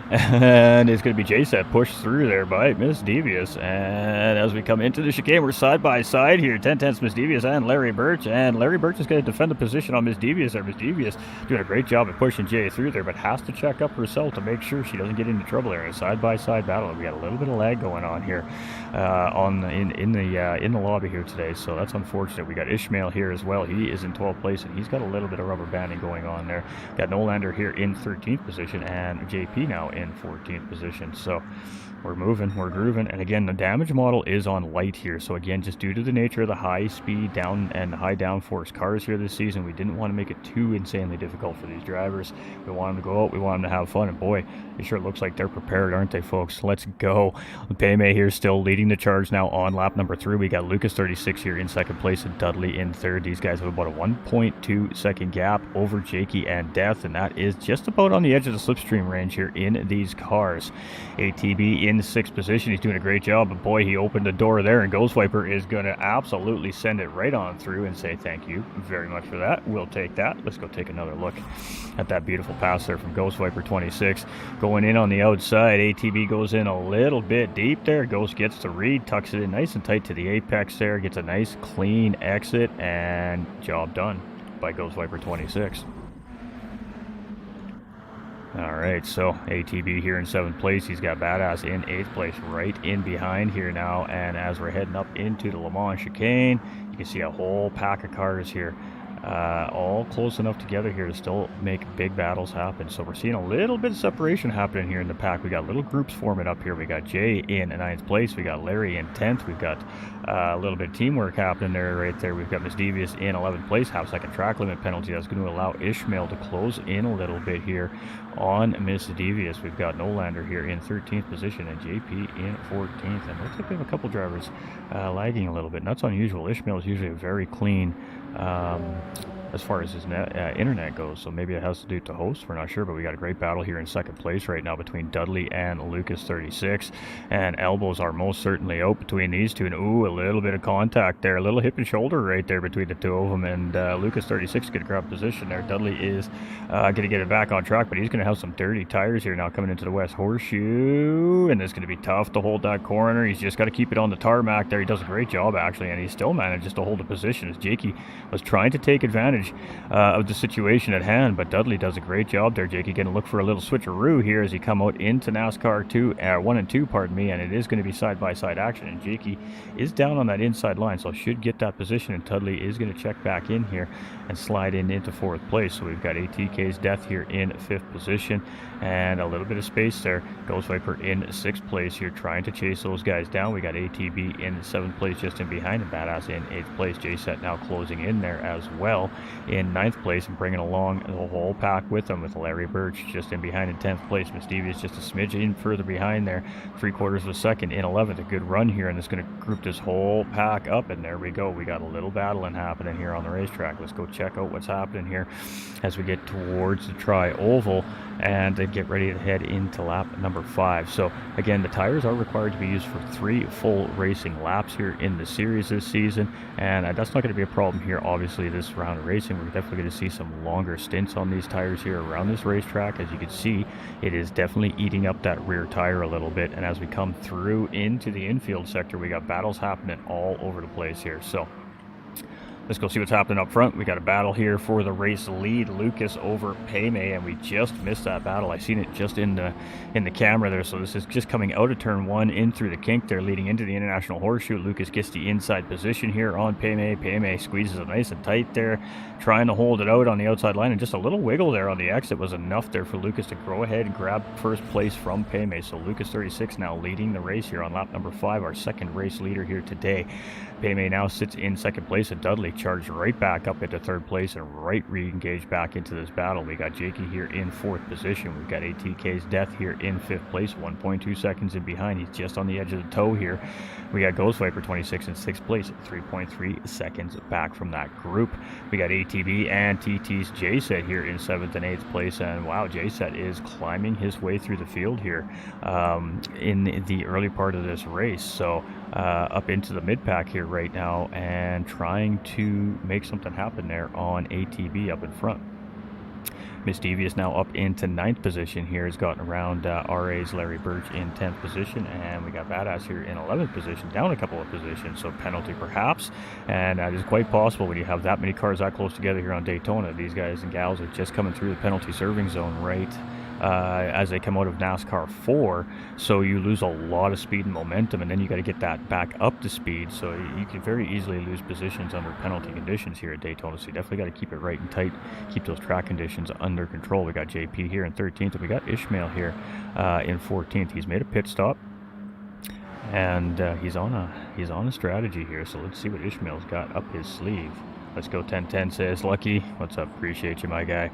And it's going to be J-Set pushed through there by Miss Devious. And as we come into the chicane, we're side by side here. 10 Tenths Miss Devious and Larry Birch. And Larry Birch is going to defend the position on Miss Devious there. Miss Devious doing a great job at pushing Jay through there, but has to check up herself to make sure she doesn't get into trouble there. A side by side battle. We got a little bit of lag going on here in the lobby here today. So that's unfortunate. We got Ishmael here as well. He is in 12th place, and he's got a little bit of rubber banding going on there. Got Nolander here in 13th position, and JP now in 14th position. So we're moving, we're grooving, and again the damage model is on light here. So again, just due to the nature of the high speed down and high downforce cars here this season, we didn't want to make it too insanely difficult for these drivers. We want them to go out, we want them to have fun, and boy, it sure looks like they're prepared, aren't they, folks? Let's go. Paymay here still leading the charge now on lap number 3. We got Lucas 36 here in second place and Dudley in third. These guys have about a 1.2 second gap over Jakey and Death, and that is just about on the edge of the slipstream range here in these cars. ATB in 6th position. He's doing a great job, but boy, he opened the door there, and Ghost Viper is going to absolutely send it right on through and say thank you very much for that. We'll take that. Let's go take another look at that beautiful pass there from Ghost Viper 26. Going in on the outside, ATB goes in a little bit deep there. Ghost gets the read, tucks it in nice and tight to the apex there, gets a nice clean exit, and job done by Ghost Viper 26. Alright, so ATB here in 7th place. He's got Badass in 8th place, right in behind here now. And as we're heading up into the Le Mans chicane, you can see a whole pack of cars here. All close enough together here to still make big battles happen. So we're seeing a little bit of separation happening here in the pack. We got little groups forming up here. We got Jay in 9th place. We got Larry in 10th. We've got a little bit of teamwork happening there right there. We've got Miss Devious in 11th place. Half-second track limit penalty. That's going to allow Ishmael to close in a little bit here on Miss Devious. We've got Nolander here in 13th position and JP in 14th. And looks like we have a couple drivers lagging a little bit. And that's unusual. Ishmael is usually a very clean as far as his internet goes, so maybe it has to do with the host, we're not sure, but we got a great battle here in second place right now between Dudley and Lucas 36, and elbows are most certainly out between these two, and ooh, a little bit of contact there, a little hip and shoulder right there between the two of them, and Lucas 36 going to grab position there. Dudley is going to get it back on track, but he's going to have some dirty tires here now coming into the West Horseshoe, and it's going to be tough to hold that corner. He's just got to keep it on the tarmac there. He does a great job actually, and he still manages to hold a position as Jakey was trying to take advantage advantage of the situation at hand, but Dudley does a great job there. Jakey going to look for a little switcheroo here as he come out into NASCAR 1 and 2, pardon me, and it is going to be side-by-side action, and Jakey is down on that inside line, so should get that position, and Dudley is going to check back in here and slide into 4th place. So we've got ATK's Death here in 5th position, and a little bit of space there. Ghost Viper in 6th place here, trying to chase those guys down. We got ATB in 7th place just in behind, and Badass in 8th place. J-Set now closing in there as well in 9th place and bringing along the whole pack with them, with Larry Birch just in behind in 10th place. Misdevious just a smidge in further behind there, 3/4 of a second in 11th. A good run here, and it's going to group this whole pack up, and there we go. We got a little battling happening here on the racetrack. Let's go check out what's happening here as we get towards the tri-oval and get ready to head into lap number 5. So again, the tires are required to be used for 3 full racing laps here in the series this season, and that's not going to be a problem here. Obviously, this round of racing, we're definitely going to see some longer stints on these tires here around this racetrack. As you can see, it is definitely eating up that rear tire a little bit, and as we come through into the infield sector, we got battles happening all over the place here. So let's go see what's happening up front. We got a battle here for the race lead, Lucas over Paymay, and we just missed that battle. I seen it just in the camera there. So this is just coming out of turn 1 in through the kink there, leading into the International Horseshoe. Lucas gets the inside position here on Paymay. Paymay squeezes it nice and tight there, trying to hold it out on the outside line, and just a little wiggle there on the exit was enough there for Lucas to go ahead and grab first place from Paymay. So Lucas 36 now leading the race here on lap number 5, our second race leader here today. Paymay now sits in 2nd place, and Dudley charged right back up into 3rd place and right re-engaged back into this battle. We got Jakey here in 4th position. We've got ATK's Death here in 5th place, 1.2 seconds in behind. He's just on the edge of the toe here. We got Ghost Viper 26 in 6th place, 3.3 seconds back from that group. We got ATB and TT's J-Set here in 7th and 8th place, and wow, J-Set is climbing his way through the field here in the early part of this race. So up into the mid-pack here right now and trying to make something happen there on ATB up in front. Misdevious now up into 9th position here, has gotten around RA's Larry Birch in 10th position, and we got Badass here in 11th position, down a couple of positions, so penalty perhaps, and that is quite possible when you have that many cars that close together here on Daytona. These guys and gals are just coming through the penalty serving zone right as they come out of NASCAR 4, so you lose a lot of speed and momentum, and then you got to get that back up to speed, so you can very easily lose positions under penalty conditions here at Daytona. So you definitely got to keep it right and tight, keep those track conditions under control. We got JP here in 13th, and we got Ishmael here in 14th. He's made a pit stop, and he's on a strategy here, so let's see what Ishmael's got up his sleeve. Let's go. 1010 says, Lucky, what's up? Appreciate you, my guy.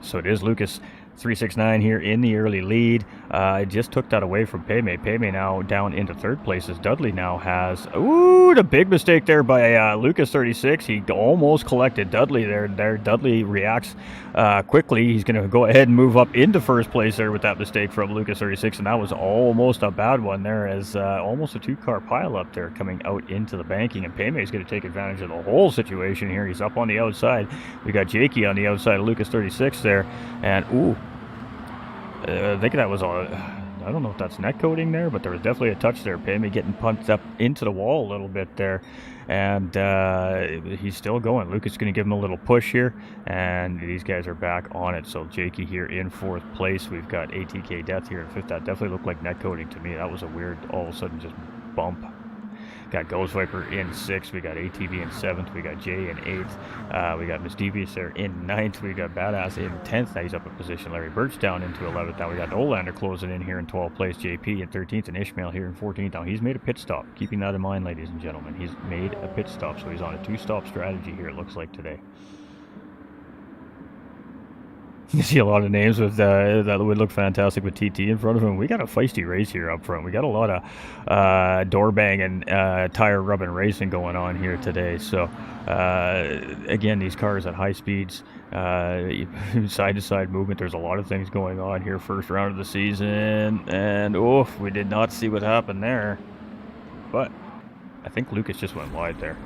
So it is Lucas 369 here in the early lead. I just took that away from Paymay. Paymay now down into 3rd place as Dudley now has, ooh, the big mistake there by Lucas 36. He almost collected Dudley there. Dudley reacts quickly. He's going to go ahead and move up into 1st place there with that mistake from Lucas 36, and that was almost a bad one there, as almost a 2-car pile up there coming out into the banking, and Paymay is going to take advantage of the whole situation here. He's up on the outside. We got Jakey on the outside of Lucas 36 there, and ooh, I think that was I don't know if that's net coating there, but there was definitely a touch there. Paymay getting punched up into the wall a little bit there, and he's still going. Lucas is going to give him a little push here, and these guys are back on it. So Jakey here in 4th place. We've got ATK Death here in 5th. That definitely looked like net coating to me. That was a weird, all of a sudden, just bump. Got Ghost Viper in 6th. We got ATV in 7th. We got Jay in 8th. We got Misdevious there in 9th. We got Badass in 10th. Now he's up in position. Larry Birch down into 11th. Now we got Olander closing in here in 12th place. JP in 13th, and Ishmael here in 14th. Now he's made a pit stop. Keeping that in mind, ladies and gentlemen. He's made a pit stop, so he's on a 2-stop strategy here, it looks like, today. You see a lot of names with that would look fantastic with TT in front of him. We got a feisty race here up front. We got a lot of door banging, tire rubbing racing going on here today. So again, these cars at high speeds, side to side movement. There's a lot of things going on here. First round of the season, and oof, we did not see what happened there. But I think Lucas just went wide there.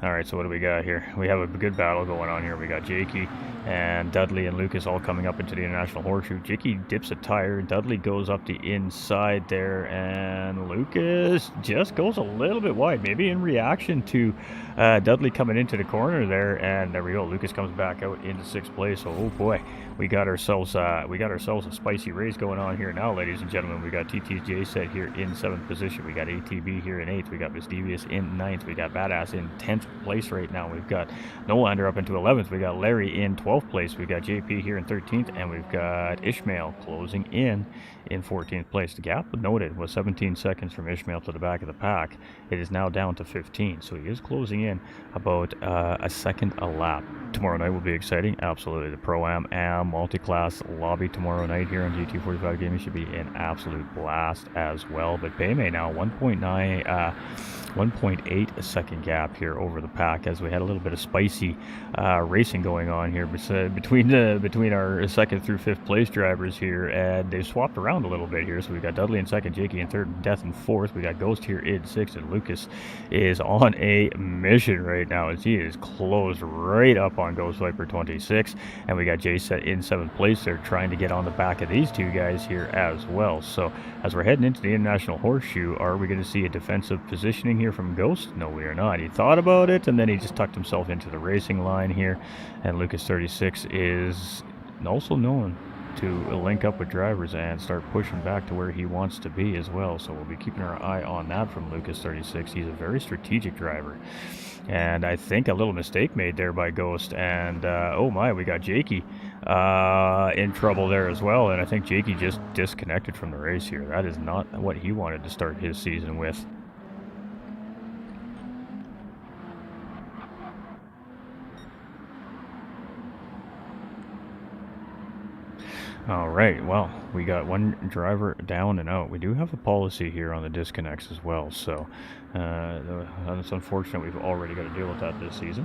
All right, so what do we got here? We have a good battle going on here. We got Jakey and Dudley and Lucas all coming up into the International Horseshoe. Jakey dips a tire. Dudley goes up the inside there, and Lucas just goes a little bit wide, maybe in reaction to Dudley coming into the corner there. And there we go. Lucas comes back out into 6th place. So, oh boy, we got ourselves a spicy race going on here now, ladies and gentlemen. We got TTJ set here in 7th position. We got ATB here in 8th. We got Misdevious in 9th. We got Badass in 10th place right now. We've got Nolander up into 11th. We got Larry in 12th place. We got JP here in 13th, and we've got Ishmael closing in 14th place. The gap noted was 17 seconds from Ishmael to the back of the pack. It is now down to 15, so he is closing in about a second a lap. Tomorrow night will be exciting. Absolutely. The Pro-Am multi-class lobby tomorrow night here on GT45 Gaming should be an absolute blast as well. But Paymay now 1.8 second gap here over the pack, as we had a little bit of spicy racing going on here between our 2nd through 5th place drivers here, and they've swapped around a little bit here. So we got Dudley in 2nd, Jakey in 3rd, Death in 4th. We got Ghost here in 6th, and Lucas is on a mission right now as he is closed right up on Ghost Viper 26, and we got Jay set in 7th place. They're trying to get on the back of these two guys here as well. So as we're heading into the International Horseshoe, are we going to see a defensive positioning here from Ghost? No, we are not. He thought about it, and then he just tucked himself into the racing line here. And Lucas 36 is also known to link up with drivers and start pushing back to where he wants to be as well. So we'll be keeping our eye on that from Lucas 36. He's a very strategic driver. And I think a little mistake made there by Ghost. And, oh my, we got Jakey in trouble there as well. And I think Jakey just disconnected from the race here. That is not what he wanted to start his season with. All right, well, we got one driver down and out. We do have a policy here on the disconnects as well, so it's unfortunate we've already got to deal with that this season.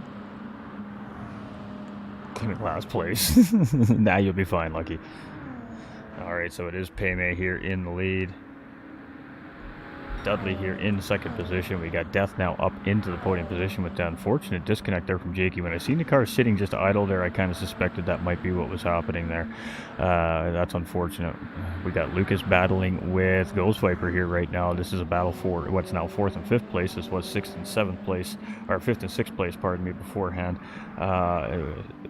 Claiming last place. Nah, you'll be fine, Lucky. All right, so it is Paymay here in the lead. Dudley here in 2nd position. We got Death now up into the podium position with the unfortunate disconnect there from Jakey. When I seen the car sitting just idle there, I kind of suspected that might be what was happening there. That's unfortunate. We got Lucas battling with Ghost Viper here right now. This is a battle for what's now 4th and 5th place. This was 6th and 7th place, or 5th and 6th place, pardon me, beforehand.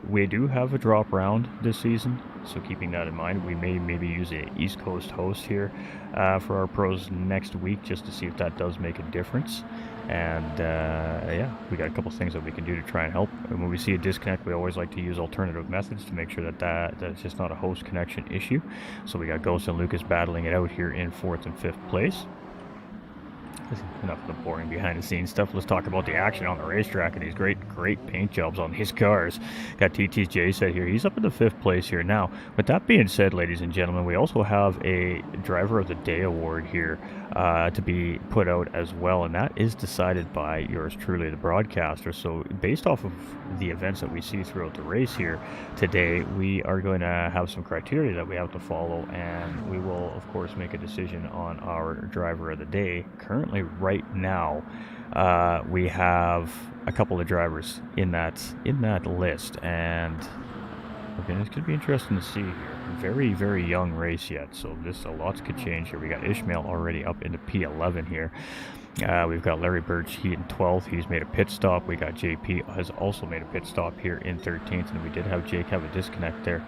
We do have a drop round this season, so keeping that in mind, we may maybe use an East Coast host here for our pros next week, just to see if that does make a difference. And yeah, we got a couple things that we can do to try and help. And when we see a disconnect, we always like to use alternative methods to make sure that it's just not a host connection issue. So we got Ghost and Lucas battling it out here in 4th and 5th place. Enough of the boring behind the scenes stuff. Let's talk about the action on the racetrack and these great paint jobs on these cars. Got TTJ set here. He's up in the 5th place here. Now, with that being said, ladies and gentlemen, we also have a Driver of the Day award here to be put out as well, and that is decided by yours truly, the broadcaster. So based off of the events that we see throughout the race here today, we are going to have some criteria that we have to follow, and we will of course make a decision on our Driver of the Day. Currently right now we have a couple of drivers in that list, and again, it's going to be interesting to see here. Very young race yet, so a lot could change here. We got Ishmael already up into P11 here. We've got Larry Birch, he in 12th. He's made a pit stop. We got JP has also made a pit stop here in 13th, and we did have Jake have a disconnect there.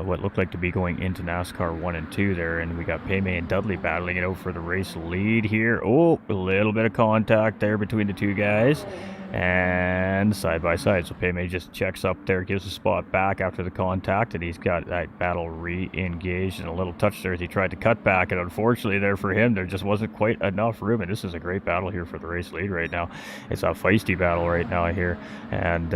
What looked like to be going into NASCAR 1 and 2 there, and we got Paymay and Dudley battling it out for the race lead here. Oh, a little bit of contact there between the two guys, and side by side. So Paymay just checks up there, gives a spot back after the contact, and he's got that battle re-engaged, and a little touch there as he tried to cut back, and unfortunately there for him, there just wasn't quite enough room, and this is a great battle here for the race lead right now. It's a feisty battle right now here, and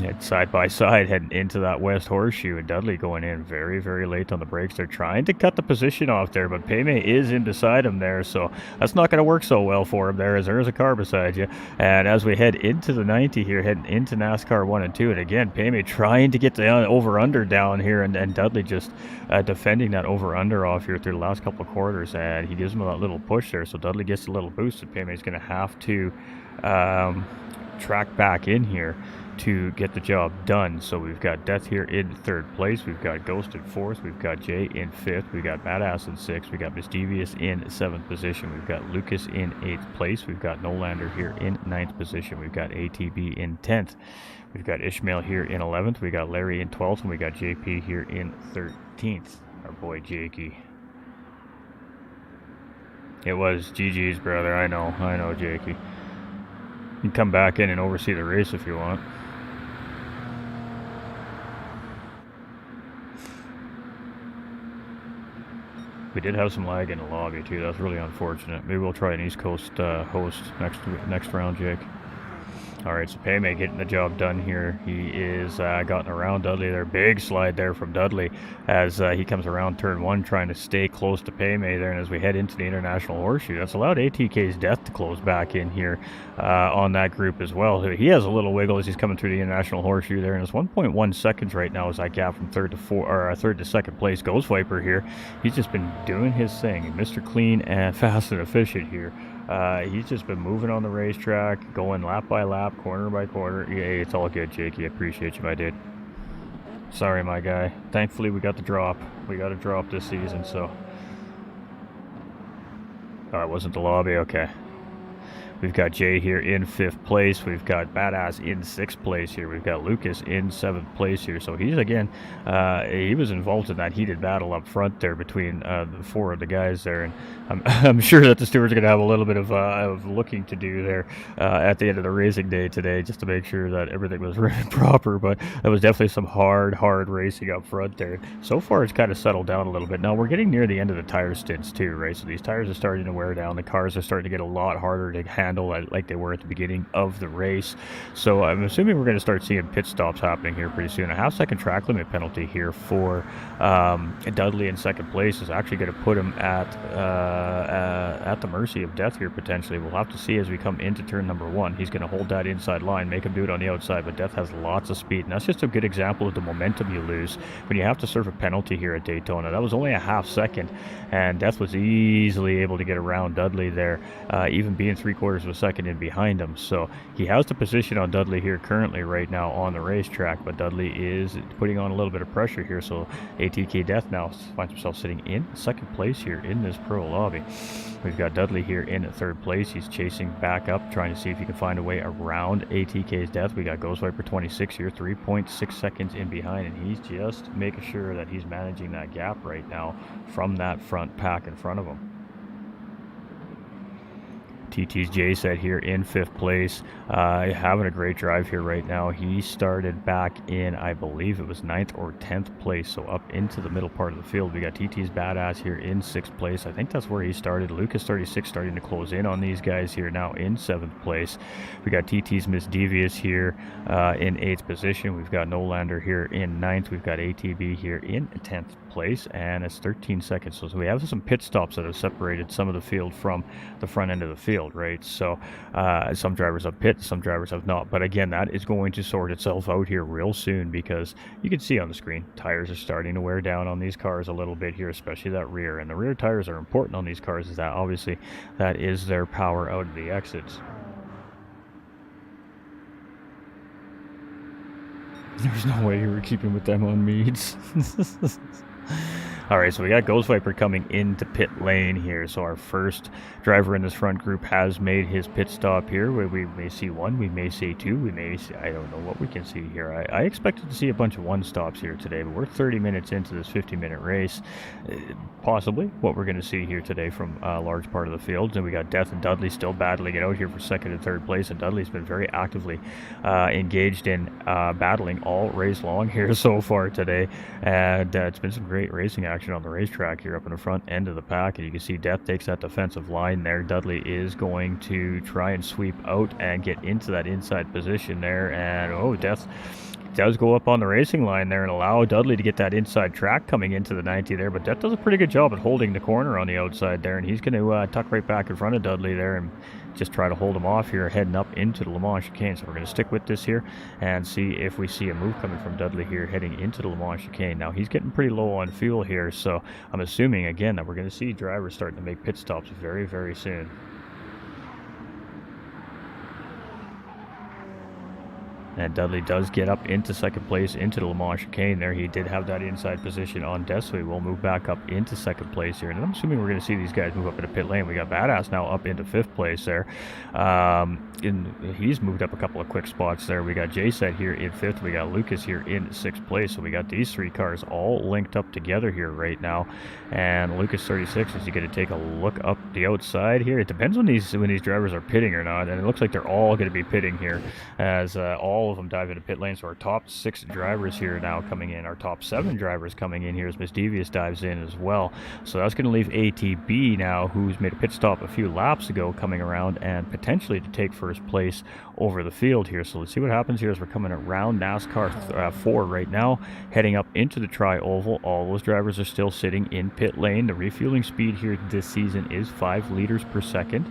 it's side by side heading into that West Horseshoe, and Dudley going in very late on the brakes. They're trying to cut the position off there, but Paymay is in beside him there, so that's not going to work so well for him there, as there is a car beside you. And as we head into the 90 here, heading into NASCAR 1 and 2, and again Paymay trying to get the over-under down here, and Dudley just defending that over-under off here through the last couple of quarters, and he gives him a little push there, so Dudley gets a little boost, and Paymay's going to have to track back in here to get the job done. So we've got Death here in 3rd place, we've got Ghost in 4th, we've got Jay in 5th, we've got Badass in 6th, we've got Misdevious in 7th position, we've got Lucas in 8th place, we've got Nolander here in 9th position, we've got ATB in 10th, we've got Ishmael here in 11th, we got Larry in 12th, and we got JP here in 13th. Our boy Jakey. It was GG's, brother. I know, Jakey. You can come back in and oversee the race if you want. We did have some lag in the lobby too. That's really unfortunate. Maybe we'll try an East Coast host next round, Jake. Alright, so Paymay getting the job done here. He is gotten around Dudley there. Big slide there from Dudley as he comes around turn 1 trying to stay close to Paymay there. And as we head into the International Horseshoe, that's allowed ATK's Death to close back in here on that group as well. He has a little wiggle as he's coming through the International Horseshoe there. And it's 1.1 seconds right now as that gap from 3rd to 2nd place. Ghost Viper here. He's just been doing his thing. Mr. Clean and fast and efficient here. He's just been moving on the racetrack, going lap by lap, corner by corner. Yeah, it's all good, Jakey. I appreciate you, my dude. Sorry, my guy. Thankfully, we got the drop. We got a drop this season, so... Oh, it wasn't the lobby? Okay. We've got Jay here in 5th place. We've got Badass in 6th place here. We've got Lucas in 7th place here. So he's, again, he was involved in that heated battle up front there between the 4 of the guys there. And I'm sure that the stewards are going to have a little bit of looking to do there at the end of the racing day today just to make sure that everything was proper. But that was definitely some hard racing up front there. So far, it's kind of settled down a little bit. Now, we're getting near the end of the tire stints too, right? So these tires are starting to wear down. The cars are starting to get a lot harder to handle like they were at the beginning of the race. So I'm assuming we're going to start seeing pit stops happening here pretty soon. A half-second track limit penalty here for Dudley in 2nd place is actually going to put him at the mercy of Death here potentially. We'll have to see as we come into turn number 1. He's going to hold that inside line, make him do it on the outside, but Death has lots of speed, and that's just a good example of the momentum you lose when you have to serve a penalty here at Daytona. That was only a half-second, and Death was easily able to get around Dudley there, even being 3/4 of a second in behind him. So he has the position on Dudley here currently right now on the racetrack, but Dudley is putting on a little bit of pressure here. So ATK Death now finds himself sitting in 2nd place here in this pro lobby. We've got Dudley here in 3rd place. He's chasing back up, trying to see if he can find a way around ATK's Death. We got Ghost Viper 26 here, 3.6 seconds in behind, and he's just making sure that he's managing that gap right now from that front pack in front of him. TT's J set here in 5th place, having a great drive here right now. He started back in, I believe it was 9th or 10th place, so up into the middle part of the field. We got TT's Badass here in 6th place. I think that's where he started. Lucas 36 starting to close in on these guys here now in 7th place. We got TT's Misdevious here in 8th position. We've got Nolander here in 9th. We've got ATB here in 10th place, and it's 13 seconds. So we have some pit stops that have separated some of the field from the front end of the field, right? So some drivers have pit, some drivers have not. But again, that is going to sort itself out here real soon, because you can see on the screen tires are starting to wear down on these cars a little bit here, especially that rear. And the rear tires are important on these cars, is that obviously that is their power out of the exits. There's no way you were keeping with them on meads. Alright, so we got Ghost Viper coming into pit lane here. So our first driver in this front group has made his pit stop here. We may see 1, we may see 2, we may see, I don't know what we can see here. I expected to see a bunch of 1 stops here today, but we're 30 minutes into this 50-minute race. Possibly what we're going to see here today from a large part of the field. And we got Death and Dudley still battling it out here for 2nd and 3rd place, and Dudley's been very actively engaged in battling all race long here so far today. And it's been some great racing action on the racetrack here up in the front end of the pack, and you can see Death takes that defensive line there. Dudley is going to try and sweep out and get into that inside position there, and Death does go up on the racing line there and allow Dudley to get that inside track coming into the 90 there, but Death does a pretty good job at holding the corner on the outside there, and he's going to tuck right back in front of Dudley there and just try to hold him off here heading up into the Le Mans chicane. So we're going to stick with this here and see if we see a move coming from Dudley here heading into the Le Mans chicane. Now he's getting pretty low on fuel here, so I'm assuming again that we're going to see drivers starting to make pit stops very, very soon. And Dudley does get up into second place into the Le Mans chicane there. He did have that inside position on Death, so he will move back up into second place here. And I'm assuming we're going to see these guys move up into pit lane. We got Badass now up into fifth place there. He's moved up a couple of quick spots there. We got J-Set here in fifth. We got Lucas here in sixth place. So we got these three cars all linked up together here right now. And Lucas 36 is going to take a look up the outside here. It depends when these drivers are pitting or not. And it looks like they're all going to be pitting here as all of them dive into pit lane. So our top 6 drivers here now coming in. Our top 7 drivers coming in here as Miss Devious dives in as well. So that's going to leave ATB now, who's made a pit stop a few laps ago, coming around and potentially to take first place over the field here. So let's see what happens here as we're coming around NASCAR 4 right now, heading up into the tri-oval. All those drivers are still sitting in pit lane. The refueling speed here this season is 5 liters per second.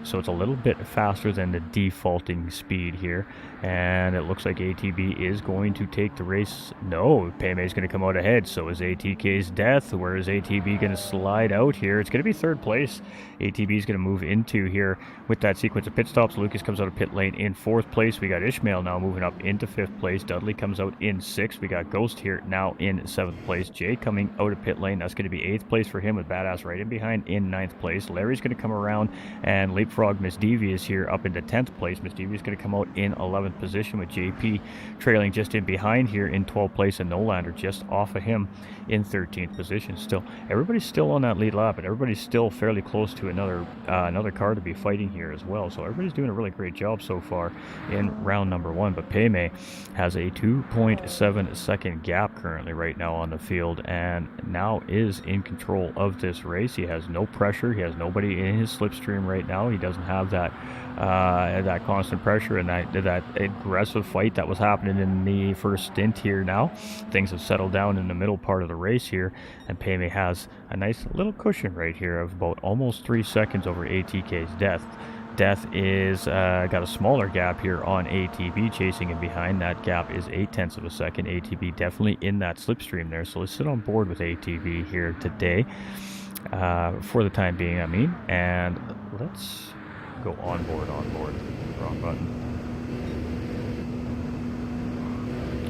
So it's a little bit faster than the defaulting speed here. And it looks like ATB is going to take the race. No, Payme is going to come out ahead. So is ATK's Death. Where is ATB going to slide out here? It's going to be third place. ATB is going to move into here with that sequence of pit stops. Lucas comes out of pit lane in fourth place. We got Ishmael now moving up into fifth place. Dudley comes out in sixth. We got Ghost here now in seventh place. Jay coming out of pit lane. That's going to be eighth place for him with Badass right in behind in ninth place. Larry's going to come around and leapfrog Miss Devious here up into 10th place. Miss Devious is going to come out in 11th position with JP trailing just in behind here in 12th place, and Nolander just off of him in 13th position. Still, everybody's still on that lead lap, and everybody's still fairly close to another car to be fighting here as well. So everybody's doing a really great job so far in round number 1. But Payme has a 2.7 second gap currently right now on the field, and now is in control of this race. He has no pressure. He has nobody in his slipstream right now. He doesn't have that constant pressure and that aggressive fight that was happening in the first stint here. Now things have settled down in the middle part of the race here, and Payme has a nice little cushion right here of about almost 3 seconds over ATK's Death. Death is got a smaller gap here on ATB chasing him behind. That gap is 0.8 of a second. ATB definitely in that slipstream there, so let's sit on board with ATB here today for the time being, I mean, and let's go on board, wrong button.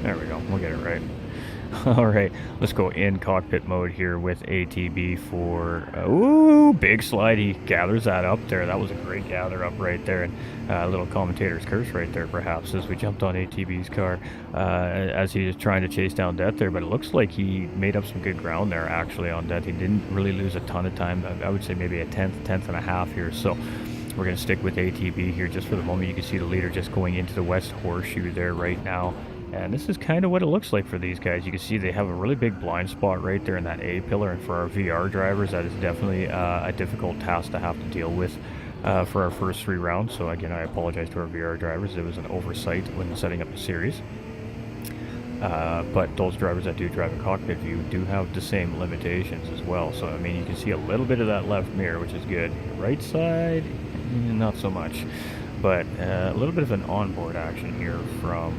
There we go, we'll get it right. Alright, let's go in cockpit mode here with ATB for, ooh, big slide. He gathers that up there. That was a great gather up right there, and a little commentator's curse right there perhaps as we jumped on ATB's car as he was trying to chase down Death there. But it looks like he made up some good ground there actually on Death. He didn't really lose a ton of time. I would say maybe a tenth and a half here. So we're going to stick with ATB here just for the moment. You can see the leader just going into the west horseshoe there right now. And this is kind of what it looks like for these guys. You can see they have a really big blind spot right there in that A pillar. And for our VR drivers, that is definitely a difficult task to have to deal with for our first 3 rounds. So again, I apologize to our VR drivers. It was an oversight when setting up the series. But those drivers that do drive in cockpit view do have the same limitations as well. So, I mean, you can see a little bit of that left mirror, which is good. Right side, not so much. But a little bit of an onboard action here from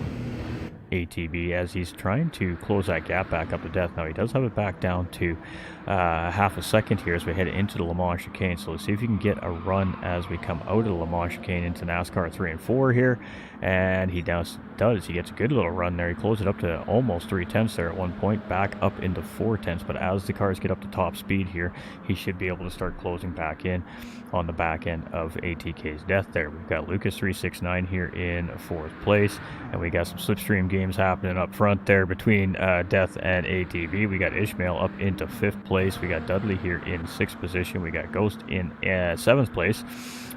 ATB as he's trying to close that gap back up to Death. Now he does have it back down to half a second here as we head into the Le Mans chicane. So let's see if we can get a run as we come out of the Le Mans chicane into NASCAR 3 and 4 here. And he does. He gets a good little run there. He closed it up to almost 3/10 there at one point, back up into 4/10. But as the cars get up to top speed here, he should be able to start closing back in on the back end of ATK's Death there. We've got Lucas 369 here in 4th place, and we got some slipstream games happening up front there between Death and ATB. We got Ishmael up into 5th place. We got Dudley here in 6th position. We got Ghost in 7th place.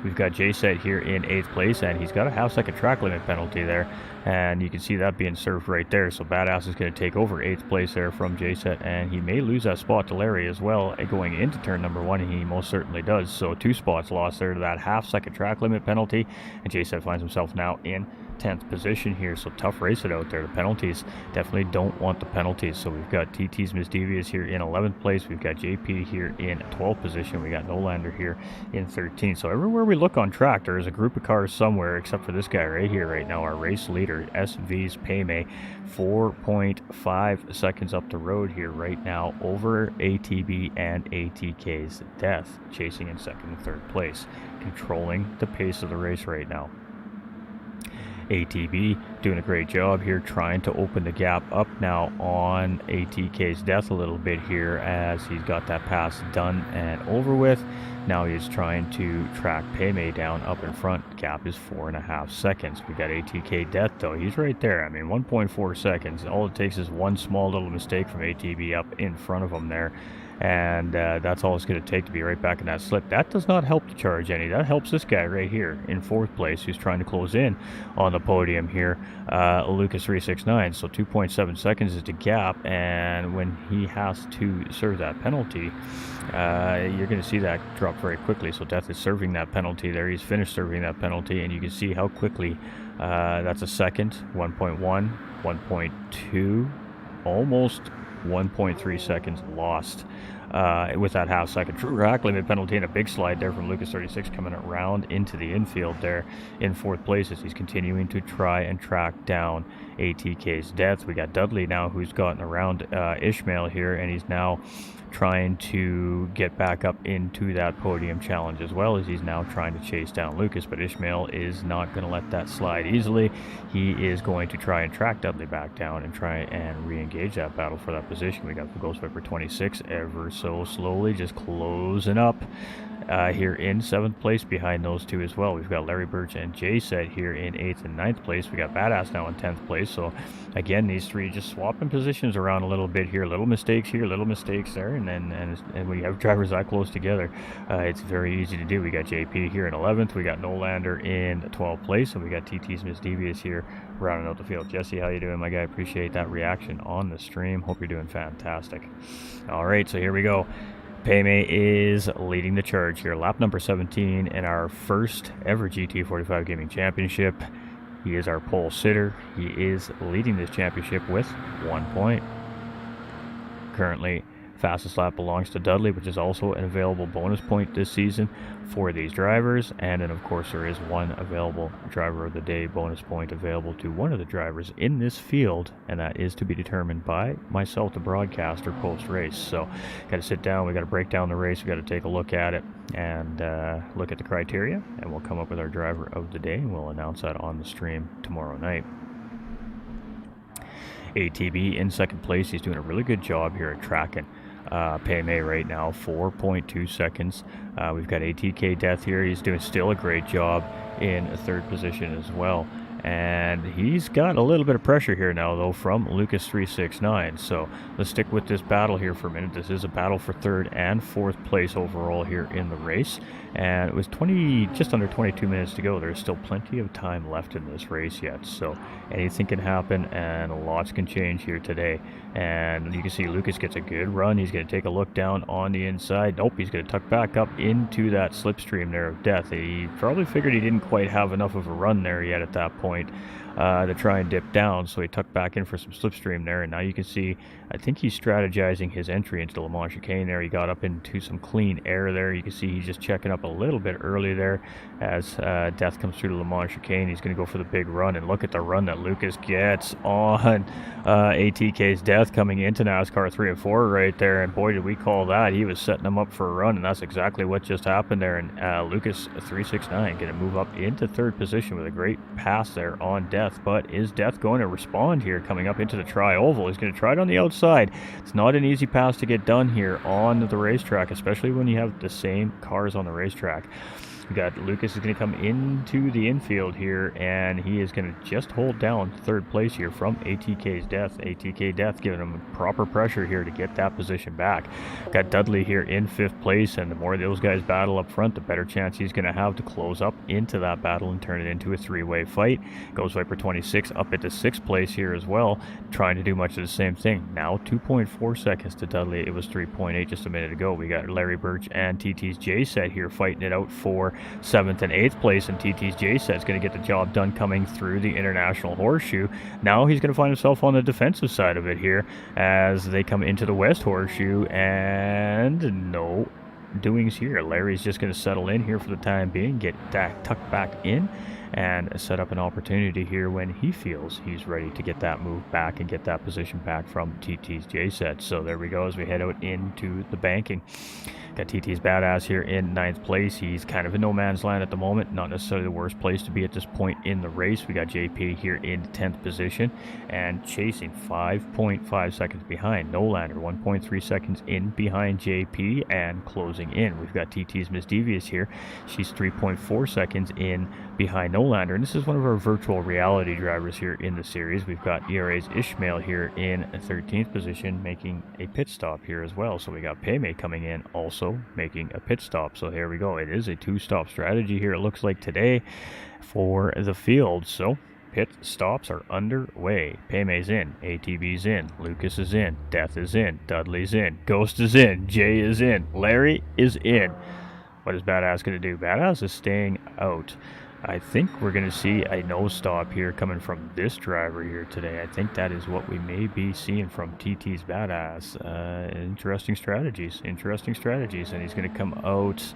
We've got J-Set here in 8th place, and he's got a half-second track limit penalty there, and you can see that being served right there. So Badass is going to take over 8th place there from J-Set, and he may lose that spot to Larry as well going into turn number 1, and he most certainly does. So 2 spots lost there to that half-second track limit penalty, and J-Set finds himself now in 10th position here. So tough race it out there. The penalties, definitely don't want the penalties. So we've got TT's Miss Devious here in 11th place. We've got JP here in 12th position. We got Nolander here in 13th. So everywhere we look on track, there is a group of cars somewhere except for this guy right here right now, our race leader, SV's Payme, 4.5 seconds up the road here right now over ATB and ATK's Death, chasing in 2nd and 3rd place, controlling the pace of the race right now. ATB doing a great job here, trying to open the gap up now on ATK's Death a little bit here, as he's got that pass done and over with. Now he's trying to track Paymay down up in front. Gap is 4.5 seconds. We got ATK Death though. He's right there. I mean, 1.4 seconds. All it takes is one small little mistake from ATB up in front of him there. And that's all it's going to take to be right back in that slip. That does not help the charge any. That helps this guy right here in 4th place, who's trying to close in on the podium here, Lucas369. So 2.7 seconds is the gap, and when he has to serve that penalty, you're going to see that drop very quickly. So Death is serving that penalty there. He's finished serving that penalty, and you can see how quickly that's a second, 1.1, 1.2, almost 1.3 seconds lost with that half-second true rack limit penalty, and a big slide there from Lucas36 coming around into the infield there in 4th place as he's continuing to try and track down ATK's Death. We got Dudley now, who's gotten around Ishmael here, and he's now trying to get back up into that podium challenge, as well as he's now trying to chase down Lucas, but Ishmael is not going to let that slide easily. He is going to try and track Dudley back down and try and re-engage that battle for that position. We got the Ghost Viper 26 ever so slowly just closing up here in 7th place behind those two as well. We've got Larry Birch and Jay Set here in 8th and 9th place. We got Badass now in 10th place. So again, these three just swapping positions around a little bit here. Little mistakes here, little mistakes there, and when we have drivers that close together, it's very easy to do. We got JP here in 11th. We got Nolander in 12th place, and we got TT's Miss Devious here rounding out the field. Jesse, how you doing, my guy? Appreciate that reaction on the stream. Hope you're doing fantastic. All right, so here we go. Paymay is leading the charge here. Lap number 17 in our first ever GT45 Gaming Championship. He is our pole sitter. He is leading this championship with 1 point. Currently, fastest lap belongs to Dudley, which is also an available bonus point this season for these drivers. And then, of course, there is one available driver of the day bonus point available to one of the drivers in this field, and that is to be determined by myself, the broadcaster, post-race. So, got to sit down, we got to break down the race, we got to take a look at it, and look at the criteria, and we'll come up with our driver of the day, and we'll announce that on the stream tomorrow night. ATB in 2nd place. He's doing a really good job here at tracking Paymay right now, 4.2 seconds. We've got ATK Death here. He's doing still a great job in 3rd position as well. And he's got a little bit of pressure here now, though, from Lucas369. So let's stick with this battle here for a minute. This is a battle for 3rd and 4th place overall here in the race. And it was just under 22 minutes to go. There's still plenty of time left in this race yet. So anything can happen, and lots can change here today. And you can see Lucas gets a good run. He's going to take a look down on the inside. Nope, he's going to tuck back up into that slipstream there of Death. He probably figured he didn't quite have enough of a run there yet at that point to try and dip down, so he tucked back in for some slipstream there. And now you can see, I think he's strategizing his entry into the Le Mans chicane there. He got up into some clean air there. You can see he's just checking up a little bit early there as Death comes through the Le Mans chicane. He's going to go for the big run, and look at the run that Lucas gets on ATK's Death coming into NASCAR 3 and 4 right there. And boy, did we call that. He was setting him up for a run, and that's exactly what just happened there. And Lucas369 going to move up into 3rd position with a great pass there on Death. But is Death going to respond here coming up into the tri-oval? He's going to try it on the outside. It's not an easy pass to get done here on the racetrack, especially when you have the same cars on the racetrack. We got Lucas is going to come into the infield here, and he is going to just hold down 3rd place here from ATK's Death. ATK Death giving him proper pressure here to get that position back. Got Dudley here in 5th place, and the more those guys battle up front, the better chance he's going to have to close up into that battle and turn it into a 3-way fight. Ghost Viper 26 up into 6th place here as well, trying to do much of the same thing. Now 2.4 seconds to Dudley. It was 3.8 just a minute ago. We got Larry Birch and TT's J Set here fighting it out for 7th and 8th place, and TT's J Set's going to get the job done coming through the International Horseshoe. Now he's going to find himself on the defensive side of it here as they come into the West Horseshoe, and no doings here. Larry's just going to settle in here for the time being, get tucked back in, and set up an opportunity here when he feels he's ready to get that move back and get that position back from TT's J Set. So there we go as we head out into the banking. Got TT's Badass here in 9th place. He's kind of in no man's land at the moment. Not necessarily the worst place to be at this point in the race. We got JP here in 10th position and chasing 5.5 seconds behind. Nolander 1.3 seconds in behind JP and closing in. We've got TT's Miss Devious here. She's 3.4 seconds in behind Nolander. And this is one of our virtual reality drivers here in the series. We've got ERA's Ishmael here in 13th position making a pit stop here as well. So we got Paymay coming in also making a pit stop. So here we go. It is a 2-stop strategy here, it looks like, today for the field. So pit stops are underway. Paymay's in, ATB's in, Lucas is in, Death is in, Dudley's in, Ghost is in, Jay is in, Larry is in. What is Badass going to do? Badass is staying out. I think we're going to see a no stop here coming from this driver here today. I think that is what we may be seeing from TT's Badass. Interesting strategies. And he's going to come out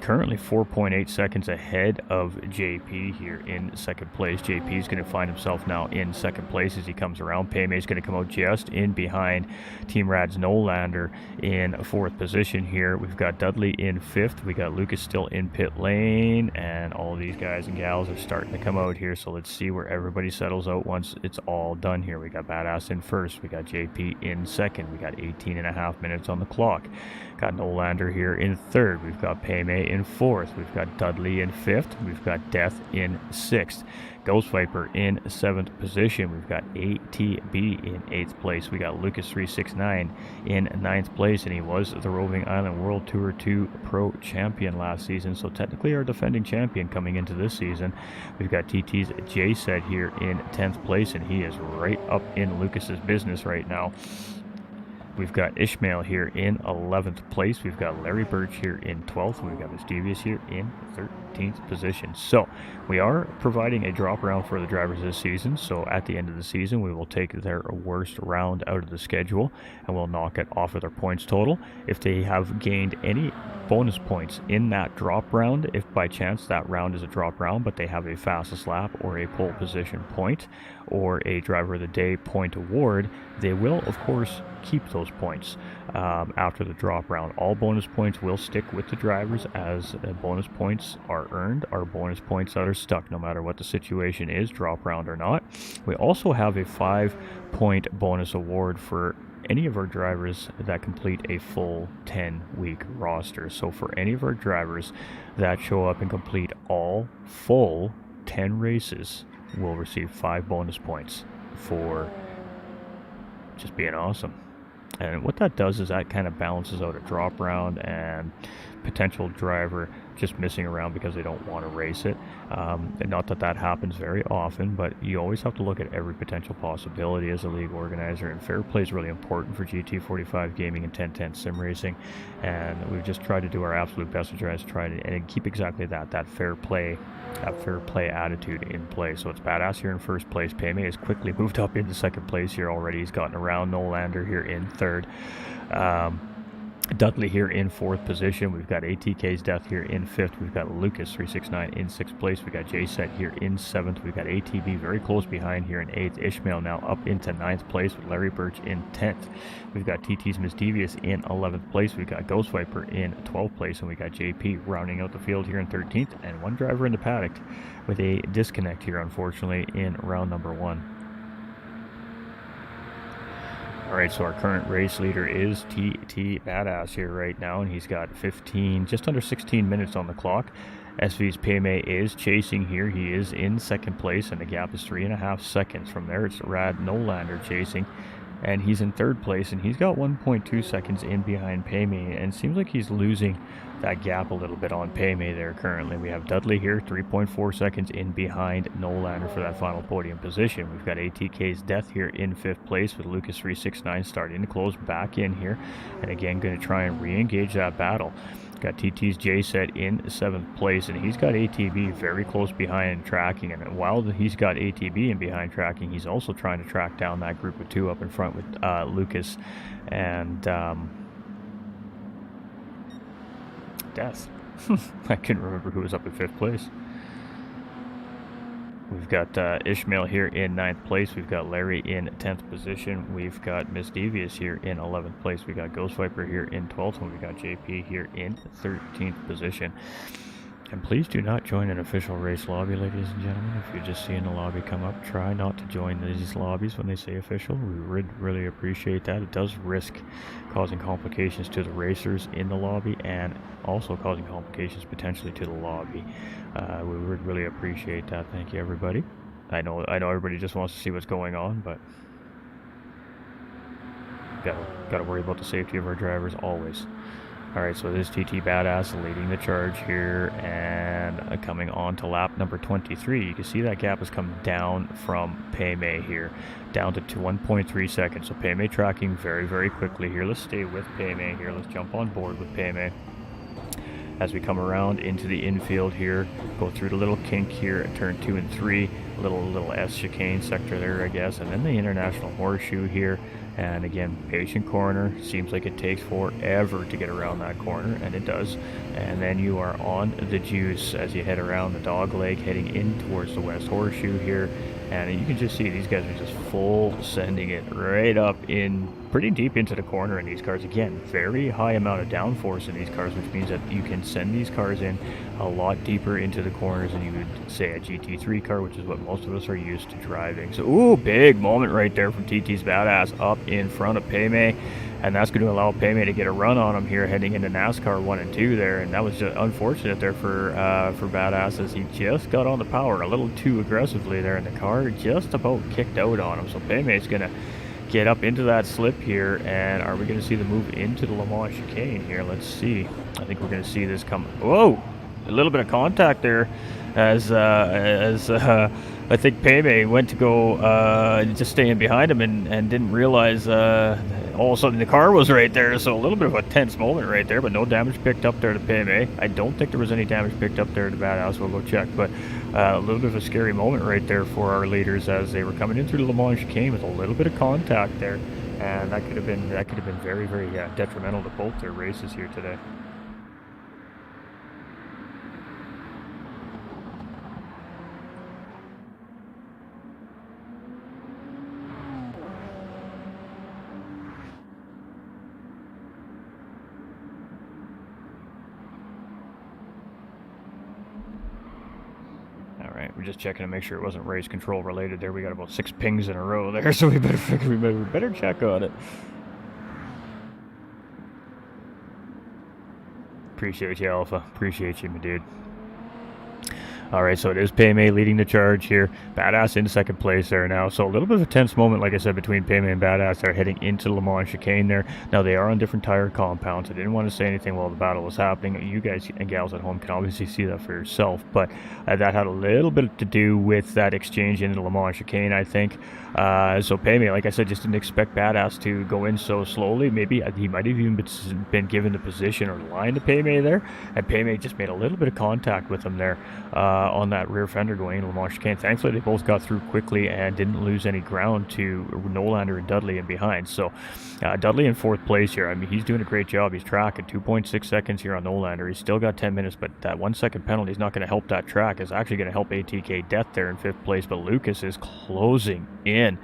currently 4.8 seconds ahead of JP here in second place. JP is going to find himself now in second place as he comes around. Paymay is going to come out just in behind Team Rad's Nolander in 4th position here. We've got Dudley in 5th. We got Lucas still in pit lane, and all of these guys and gals are starting to come out here. So let's see where everybody settles out once it's all done here. We got Badass in 1st. We got JP in 2nd. We got 18.5 minutes on the clock. Got Nolander here in 3rd. We've got Paymay in 4th. We've got Dudley in 5th. We've got Death in 6th. Ghost Viper in 7th position. We've got ATB in 8th place. We got Lucas 369 in 9th place, and he was the Roving Island World Tour 2 Pro Champion last season, so technically our defending champion coming into this season. We've got TT's J-Set here in 10th place, and he is right up in Lucas's business right now. We've got Ishmael here in 11th place. We've got Larry Birch here in 12th. We've got Miss Devious here in 13th position. So we are providing a drop round for the drivers this season. So at the end of the season, we will take their worst round out of the schedule and we'll knock it off of their points total. If they have gained any bonus points in that drop round, if by chance that round is a drop round, but they have a fastest lap or a pole position point or a driver of the day point award, they will of course keep those points after the drop round. All bonus points will stick with the drivers as bonus points are earned, are bonus points that are stuck no matter what the situation is, drop round or not. We also have a 5-point bonus award for any of our drivers that complete a full 10-week roster. So for any of our drivers that show up and complete all full 10 races, will receive 5 bonus points for just being awesome. And what that does is that kind of balances out a drop round and potential driver just missing around because they don't want to race it. And not that that happens very often, but you always have to look at every potential possibility as a league organizer, and fair play is really important for GT45 Gaming and Ten Tenths Simracing, and we've just tried to do our absolute best to try to and keep exactly that fair play attitude in play. So it's Badass here in 1st place. Paymay has quickly moved up into 2nd place here already. He's gotten around Nolander here in 3rd. Dudley here in 4th position. We've got ATK's Death here in 5th. We've got Lucas 369 in 6th place. We've got J-Set here in 7th. We've got ATB very close behind here in 8th. Ishmael now up into 9th place with Larry Birch in 10th. We've got TT's Miss Devious in 11th place. We've got Ghost Viper in 12th place. And we got JP rounding out the field here in 13th. And one driver in the paddock with a disconnect here, unfortunately, in round number 1. Alright, so our current race leader is TT Badass here right now, and he's got just under 16 minutes on the clock. SV's Paymay is chasing here. He is in 2nd place, and the gap is 3.5 seconds. From there, it's Rad Nolander chasing, and he's in 3rd place, and he's got 1.2 seconds in behind Paymay, and it seems like he's losing that gap a little bit on Paymay there currently. We have Dudley here, 3.4 seconds in behind Nolander for that final podium position. We've got ATK's Death here in 5th place with Lucas 369 starting to close back in here, and again going to try and re-engage that battle. Got TT's J-Set in 7th place, and he's got ATB very close behind and tracking, and while he's got ATB in behind tracking, he's also trying to track down that group of 2 up in front with Lucas and Death. I couldn't remember who was up in 5th place. We've got Ishmael here in 9th place. We've got Larry in 10th position. We've got Miss Devious here in 11th place. We got Ghost Viper here in 12th, and we got JP here in 13th position. And please do not join an official race lobby, ladies and gentlemen. If you're just seeing the lobby come up, try not to join these lobbies when they say official. We would really appreciate that. It does risk causing complications to the racers in the lobby and also causing complications potentially to the lobby. We would really appreciate that. Thank you, everybody. I know everybody just wants to see what's going on, but gotta worry about the safety of our drivers always. Alright, so this TT Badass leading the charge here and coming on to lap number 23. You can see that gap has come down from Paymay here, down to 1.3 seconds. So Paymay tracking very, very quickly here. Let's stay with Paymay here. Let's jump on board with Paymay. As we come around into the infield here, go through the little kink here at turn 2 and 3, little S chicane sector there, I guess, and then the International Horseshoe here. And again, patient corner. Seems like it takes forever to get around that corner, and it does. And then you are on the juice as you head around the dog leg, heading in towards the West Horseshoe here. And you can just see these guys are just full sending it right up in pretty deep into the corner in these cars. Again, very high amount of downforce in these cars, which means that you can send these cars in a lot deeper into the corners than you would say a GT3 car, which is what most of us are used to driving. So, ooh, big moment right there from TT's Badass up in front of Paymay. And that's going to allow Paymay to get a run on him here heading into NASCAR 1 and 2 there. And that was just unfortunate there for Badass, as he just got on the power a little too aggressively there, and the car just about kicked out on him. So Paymay's going to get up into that slip here, and are we going to see the move into the Le Mans chicane here? Let's see. I think we're going to see this come. Whoa! A little bit of contact there as I think Paymay went to go just staying behind him and didn't realize all of a sudden the car was right there. So a little bit of a tense moment right there, but no damage picked up there to Paymay. I don't think there was any damage picked up there to Badass. We'll go check, but a little bit of a scary moment right there for our leaders as they were coming in through the Le Mans chicane with a little bit of contact there, and that could have been very, very detrimental to both their races here today. We're just checking to make sure it wasn't race control related there. We got about 6 pings in a row there, so we better check on it. Appreciate you, Alpha. Appreciate you, my dude. Alright, so it is Paymay leading the charge here. Badass in second place there now. So a little bit of a tense moment, like I said, between Paymay and Badass. They're heading into the Le Mans chicane there. Now, they are on different tire compounds. I didn't want to say anything while the battle was happening. You guys and gals at home can obviously see that for yourself. But that had a little bit to do with that exchange into the Le Mans chicane, I think. So Paymay, like I said, just didn't expect Badass to go in so slowly. Maybe he might have even been given the position or line to Paymay there. And Paymay just made a little bit of contact with him there. On that rear fender going into Le Mans chicane. Thankfully, they both got through quickly and didn't lose any ground to Nolander and Dudley in behind. So Dudley in 4th place here. I mean, he's doing a great job. He's tracking 2.6 seconds here on Nolander. He's still got 10 minutes, but that 1 second penalty is not going to help that track. It's actually going to help ATK Death there in 5th place, but Lucas is closing in.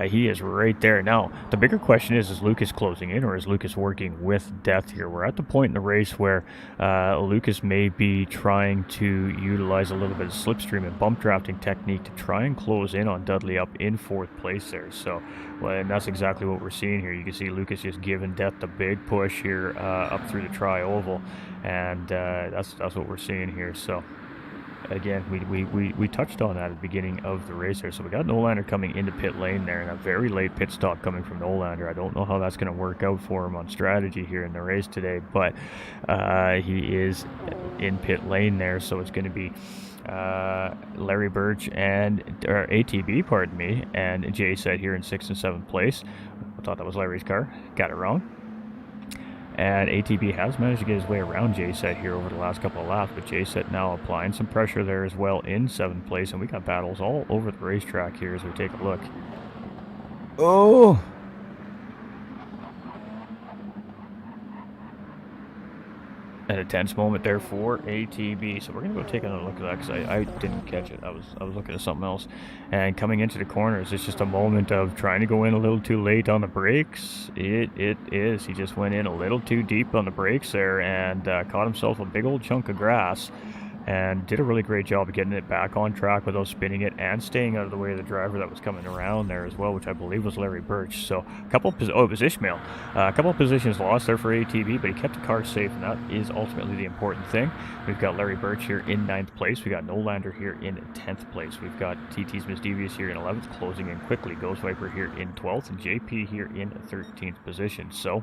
He is right there. Now, the bigger question is Lucas closing in or is Lucas working with Death here? We're at the point in the race where Lucas may be trying to utilize a little bit of slipstream and bump drafting technique to try and close in on Dudley up in 4th place there. So, well, and that's exactly what we're seeing here. You can see Lucas just giving Death the big push here up through the tri-oval, and that's what we're seeing here. So, again, we touched on that at the beginning of the race here. So we got Nolander coming into pit lane there, and a very late pit stop coming from Nolander. I don't know how that's going to work out for him on strategy here in the race today, but he is in pit lane there, so it's going to be Larry Birch and ATB, pardon me, and Jay said here in 6th and 7th place. I thought that was Larry's car. Got it wrong. And ATB has managed to get his way around J-Set here over the last couple of laps, but J-Set now applying some pressure there as well in 7th place, and we got battles all over the racetrack here as we take a look. Oh! And a tense moment there for ATB. So we're gonna go take another look at that because I didn't catch it. I was looking at something else. And coming into the corners, it's just a moment of trying to go in a little too late on the brakes. It is. He just went in a little too deep on the brakes there and caught himself a big old chunk of grass. And did a really great job of getting it back on track without spinning it and staying out of the way of the driver that was coming around there as well, which I believe was Larry Birch. So a couple it was Ishmael. A couple of positions lost there for ATV, but he kept the car safe, and that is ultimately the important thing. We've got Larry Birch here in 9th place. We got Nolander here in 10th place. We've got TT's Misdevious here in 11th, closing in quickly. Ghost Viper here in 12th, and JP here in 13th position. So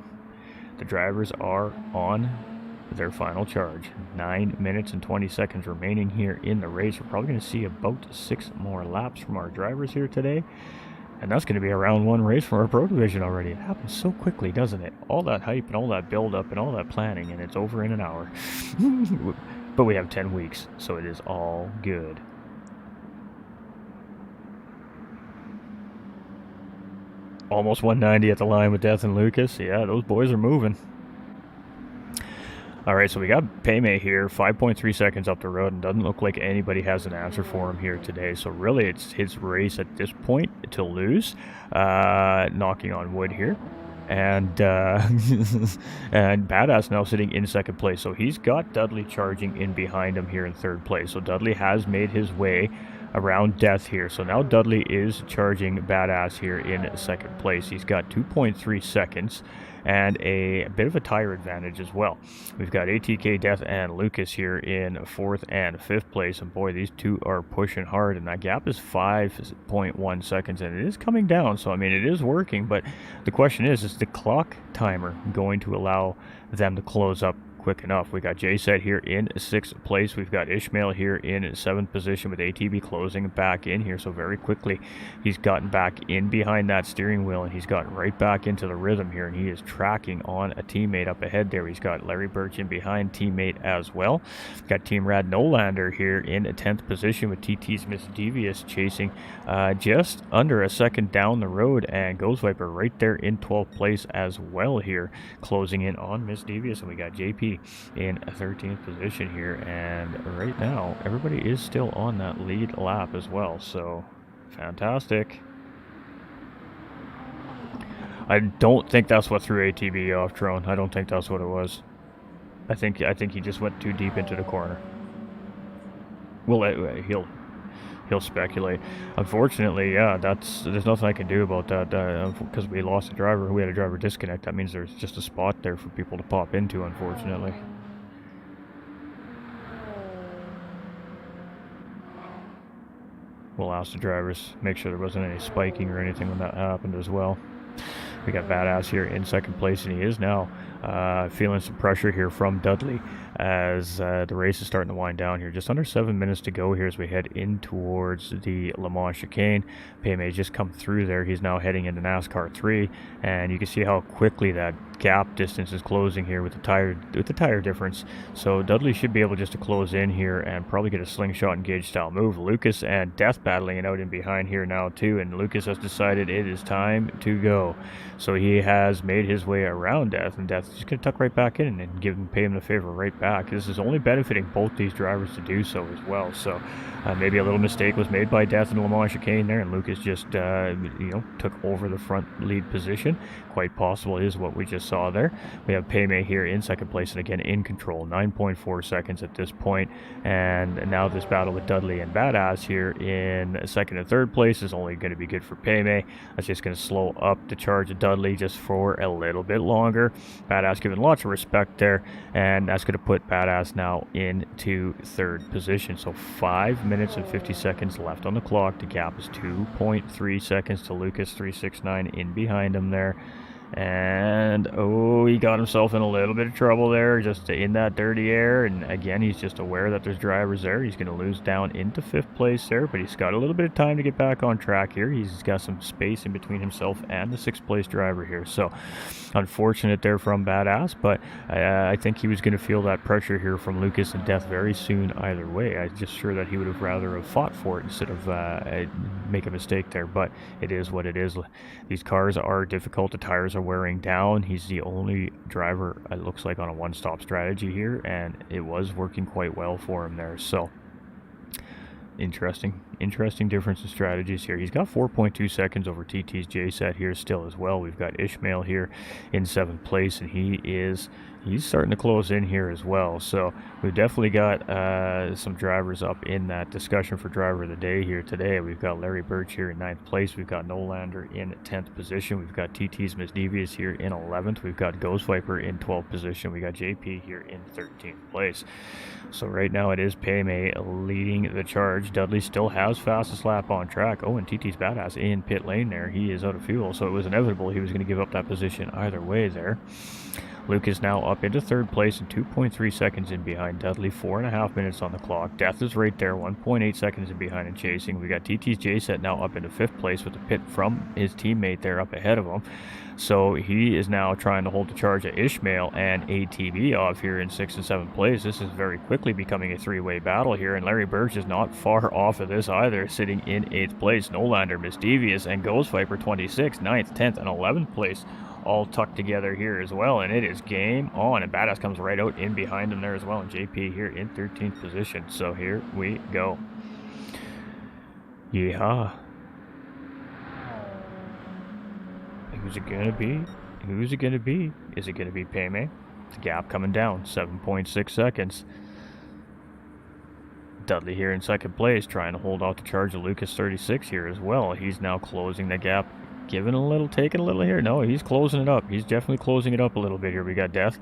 the drivers are on their final charge. 9 minutes and 20 seconds remaining here in the race. We're probably going to see about 6 more laps from our drivers here today, and that's going to be a round 1 race for our Pro Division already. It happens so quickly, doesn't it? All that hype and all that build up and all that planning, and it's over in an hour. But we have 10 weeks, so it is all good. Almost 190 at the line with Death and Lucas. Yeah, those boys are moving. Alright, so we got Payme here, 5.3 seconds up the road, and doesn't look like anybody has an answer for him here today. So really, it's his race at this point to lose. Knocking on wood here. And and Badass now sitting in 2nd place. So he's got Dudley charging in behind him here in 3rd place. So Dudley has made his way around Death here. So now Dudley is charging Badass here in 2nd place. He's got 2.3 seconds. And a bit of a tire advantage as well. We've got ATK, Death, and Lucas here in 4th and 5th place. And boy, these two are pushing hard. And that gap is 5.1 seconds. And it is coming down. So, I mean, it is working. But the question is the clock timer going to allow them to close up quick enough? We got J-Set here in 6th place. We've got Ishmael here in 7th position with ATB closing back in here. So very quickly he's gotten back in behind that steering wheel, and he's gotten right back into the rhythm here, and he is tracking on a teammate up ahead there. He's got Larry Birch in behind, teammate as well. Got Team Rad Nolander here in 10th position with TT's Misdevious chasing just under a second down the road, and Ghost Viper right there in 12th place as well here, closing in on Misdevious. And we got JP in 13th position here, and right now everybody is still on that lead lap as well. So fantastic. I don't think that's what threw ATB off, Drone. I don't think that's what it was. I think he just went too deep into the corner. Well, he'll speculate. Unfortunately, yeah, there's nothing I can do about that because we lost a driver. We had a driver disconnect. That means there's just a spot there for people to pop into, unfortunately. We'll ask the drivers, make sure there wasn't any spiking or anything when that happened as well. We got Badass here in 2nd place, and he is now feeling some pressure here from Dudley as the race is starting to wind down here. Just under 7 minutes to go here as we head in towards the Le Mans chicane. Payme just come through there. He's now heading into NASCAR 3, and you can see how quickly that gap distance is closing here with the tire difference. So Dudley should be able just to close in here and probably get a slingshot engage style move. Lucas and Death battling it out in behind here now too, and Lucas has decided it is time to go. So he has made his way around Death, and Death is just going to tuck right back in and pay him the favor right back. This is only benefiting both these drivers to do so as well. So maybe a little mistake was made by Death in the Le Mans chicane there, and Lucas just took over the front lead position. Quite possible is what we just saw there. We have Payme here in 2nd place, and again in control, 9.4 seconds at this point. And now this battle with Dudley and Badass here in 2nd and 3rd place is only going to be good for Payme. That's just going to slow up the charge of Dudley just for a little bit longer. Badass giving lots of respect there, and that's going to put Badass now into 3rd position. So 5 minutes and 50 seconds left on the clock. The gap is 2.3 seconds to Lucas 369 in behind him there. And he got himself in a little bit of trouble there, just in that dirty air. And again, he's just aware that there's drivers there. He's going to lose down into 5th place there, but he's got a little bit of time to get back on track here. He's got some space in between himself and the 6th place driver here. So unfortunate there from Badass, but I think he was going to feel that pressure here from Lucas and Death very soon either way. I'm just sure that he would have rather have fought for it instead of make a mistake there, but it is what it is. These cars are difficult. The tires are are wearing down. He's the only driver, it looks like, on a one-stop strategy here, and it was working quite well for him there. So interesting difference in strategies here. He's got 4.2 seconds over TT's J set here still as well. We've got Ishmael here in 7th place, and he's starting to close in here as well. So we've definitely got some drivers up in that discussion for driver of the day here today. We've got Larry Birch here in 9th place. We've got Nolander in 10th position. We've got TT's Miss Devious here in 11th. We've got Ghost Viper in 12th position. We got JP here in 13th place. So right now it is Paymay leading the charge. Dudley still has fastest lap on track. Oh, and TT's Badass in pit lane there. He is out of fuel, so it was inevitable he was going to give up that position either way there. Luke is now up into 3rd place and 2.3 seconds in behind Dudley. 4.5 minutes on the clock. Death is right there, 1.8 seconds in behind and chasing. We got TT's J-Set now up into 5th place with a pit from his teammate there up ahead of him. So he is now trying to hold the charge at Ishmael and ATB off here in 6th and 7th place. This is very quickly becoming a 3-way battle here, and Larry Birch is not far off of this either, sitting in 8th place. Nolander, Misdevious, and Ghost Viper 26th, 9th, 10th, and 11th place all tucked together here as well, and it is game on. And Badass comes right out in behind him there as well, and JP here in 13th position. So here we go. Yeehaw. Who's it gonna be? Who's it gonna be? Is it gonna be Paymay? The gap coming down, 7.6 seconds. Dudley here in 2nd place, trying to hold off the charge of Lucas 36 here as well. He's now closing the gap, giving a little, taking a little here. No, he's closing it up. He's definitely closing it up a little bit here. We got Death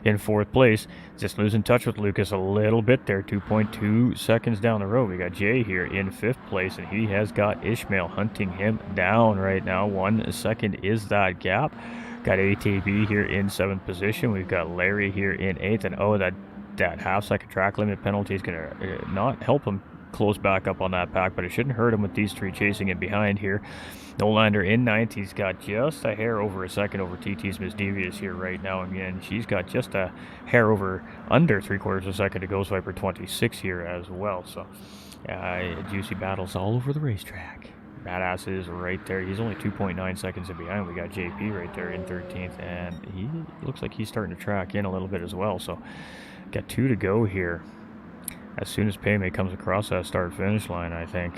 in 4th place, just losing touch with Lucas a little bit there, 2.2 seconds down the road. We got Jay here in 5th place, and he has got Ishmael hunting him down right now. 1 second is that gap. Got ATB here in 7th position. We've got Larry here in 8th, and oh, that half-second track limit penalty is going to not help him close back up on that pack, but it shouldn't hurt him with these 3 chasing him behind here. Nolander in 9th. He's got just a hair over a second over TT's Miss Devious here right now. Again, she's got just a hair over under 3/4 of a second to Ghost Viper 26 here as well. So juicy battles all over the racetrack. Badass is right there. He's only 2.9 seconds in behind. We got JP right there in 13th, and he looks like he's starting to track in a little bit as well. So got 2 to go here as soon as Paymay comes across that start-finish line, I think.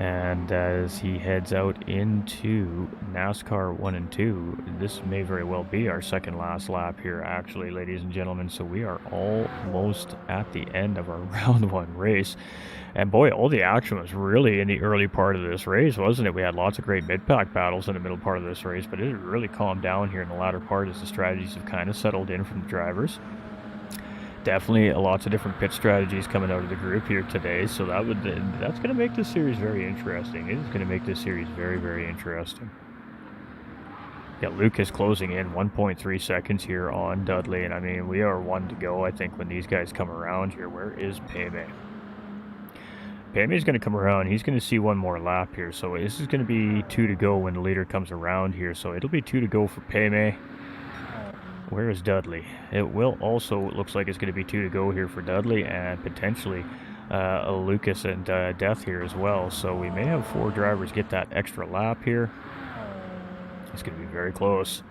And as he heads out into NASCAR 1 and 2, this may very well be our second last lap here, actually, ladies and gentlemen. So we are almost at the end of our round 1 race. And boy, all the action was really in the early part of this race, wasn't it? We had lots of great mid-pack battles in the middle part of this race, but it really calmed down here in the latter part as the strategies have kind of settled in from the drivers. Definitely lots of different pit strategies coming out of the group here today, so that's going to make this series very interesting. It is going to make this series very, very interesting. Got Lucas closing in 1.3 seconds here on Dudley, and I mean, we are 1 to go, I think, when these guys come around here. Where is Paymay? Paymay's going to come around. He's going to see 1 more lap here, so this is going to be 2 to go when the leader comes around here, so it'll be 2 to go for Paymay. Where is Dudley? It will also, it looks like it's going to be 2 to go here for Dudley, and potentially Lucas and Death here as well. So we may have 4 drivers get that extra lap here. It's going to be very close.